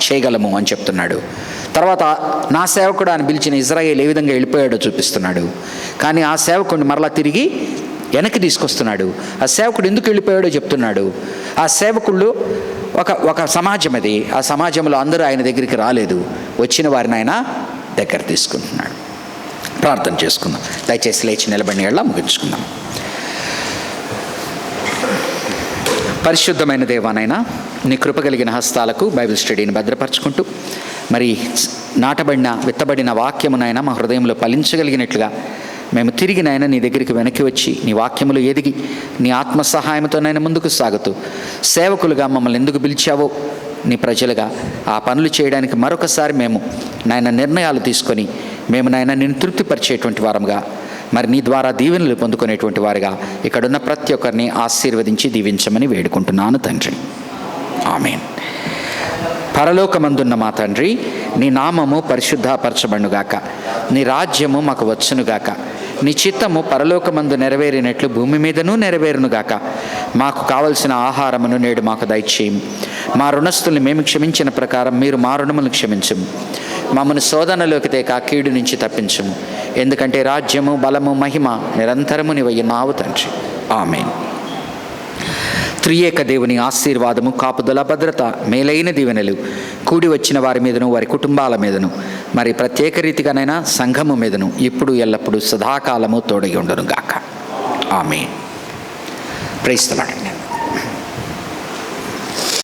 చేయగలము అని చెప్తున్నాడు. తర్వాత నా సేవకుడు అని పిలిచిన ఇజ్రాయేల్ ఏ విధంగా వెళ్ళిపోయాడో చూపిస్తున్నాడు. కానీ ఆ సేవకుడిని మరలా తిరిగి వెనక్కి తీసుకొస్తున్నాడు. ఆ సేవకుడు ఎందుకు వెళ్ళిపోయాడో చెప్తున్నాడు. ఆ సేవకుళ్ళు ఒక సమాజం అది. ఆ సమాజంలో అందరూ ఆయన దగ్గరికి రాలేదు, వచ్చిన వారిని ఆయన దగ్గర తీసుకుంటున్నాడు. ప్రార్థన చేసుకుందాం. దయచేసి లేచి నిలబడిన ఎడల ముగించుకుందాం. పరిశుద్ధమైన దేవానైనా, నీ కృప కలిగిన హస్తాలకు బైబిల్ స్టడీని భద్రపరచుకుంటూ, మరి విత్తబడిన వాక్యమునైనా మా హృదయంలో ఫలించగలిగినట్లుగా మేము తిరిగినైనా నీ దగ్గరికి వెనక్కి వచ్చి నీ వాక్యములు ఎదిగి నీ ఆత్మ సహాయంతోనైనా ముందుకు సాగుతూ, సేవకులుగా మమ్మల్ని ఎందుకు పిలిచావో నీ ప్రజలుగా ఆ పనులు చేయడానికి మరొకసారి మేము నాయన నిర్ణయాలు తీసుకొని మేము నాయన నిన్ను తృప్తిపరిచేటువంటి వారంగా, మరి నీ ద్వారా దీవెనలు పొందుకునేటువంటి వారుగా ఇక్కడున్న ప్రతి ఒక్కరిని ఆశీర్వదించి దీవించమని వేడుకుంటున్నాను తండ్రి. ఆమేన్. పరలోకమందున్న మా తండ్రి, నీ నామము పరిశుద్ధపరచబడుగాక, నీ రాజ్యము మాకు వచ్చునుగాక, నీ చిత్తము పరలోకమందు నెరవేరినట్లు భూమి మీదనూ నెరవేరునుగాక. మాకు కావలసిన ఆహారమును నేడు మాకు దయచేయం. మా రుణస్తుల్ని మేము క్షమించిన ప్రకారం మీరు మా రుణములను క్షమించుము. మమ్మను శోధనలోకి తేక కీడు నుంచి తప్పించుము. ఎందుకంటే రాజ్యము, బలము, మహిమ నిరంతరము నీవయ్యున్నావు తండ్రి. ఆమేన్. త్రియేక దేవుని ఆశీర్వాదము, కాపుదల, భద్రత, మేలైన దీవెనలు కూడి వచ్చిన వారి మీదను, వారి కుటుంబాల మీదను, మరి ప్రత్యేక రీతిగానైనా సంఘము మీదను ఇప్పుడు ఎల్లప్పుడూ సదాకాలము తోడై ఉండును గాక. ఆమేన్. Praise the lord.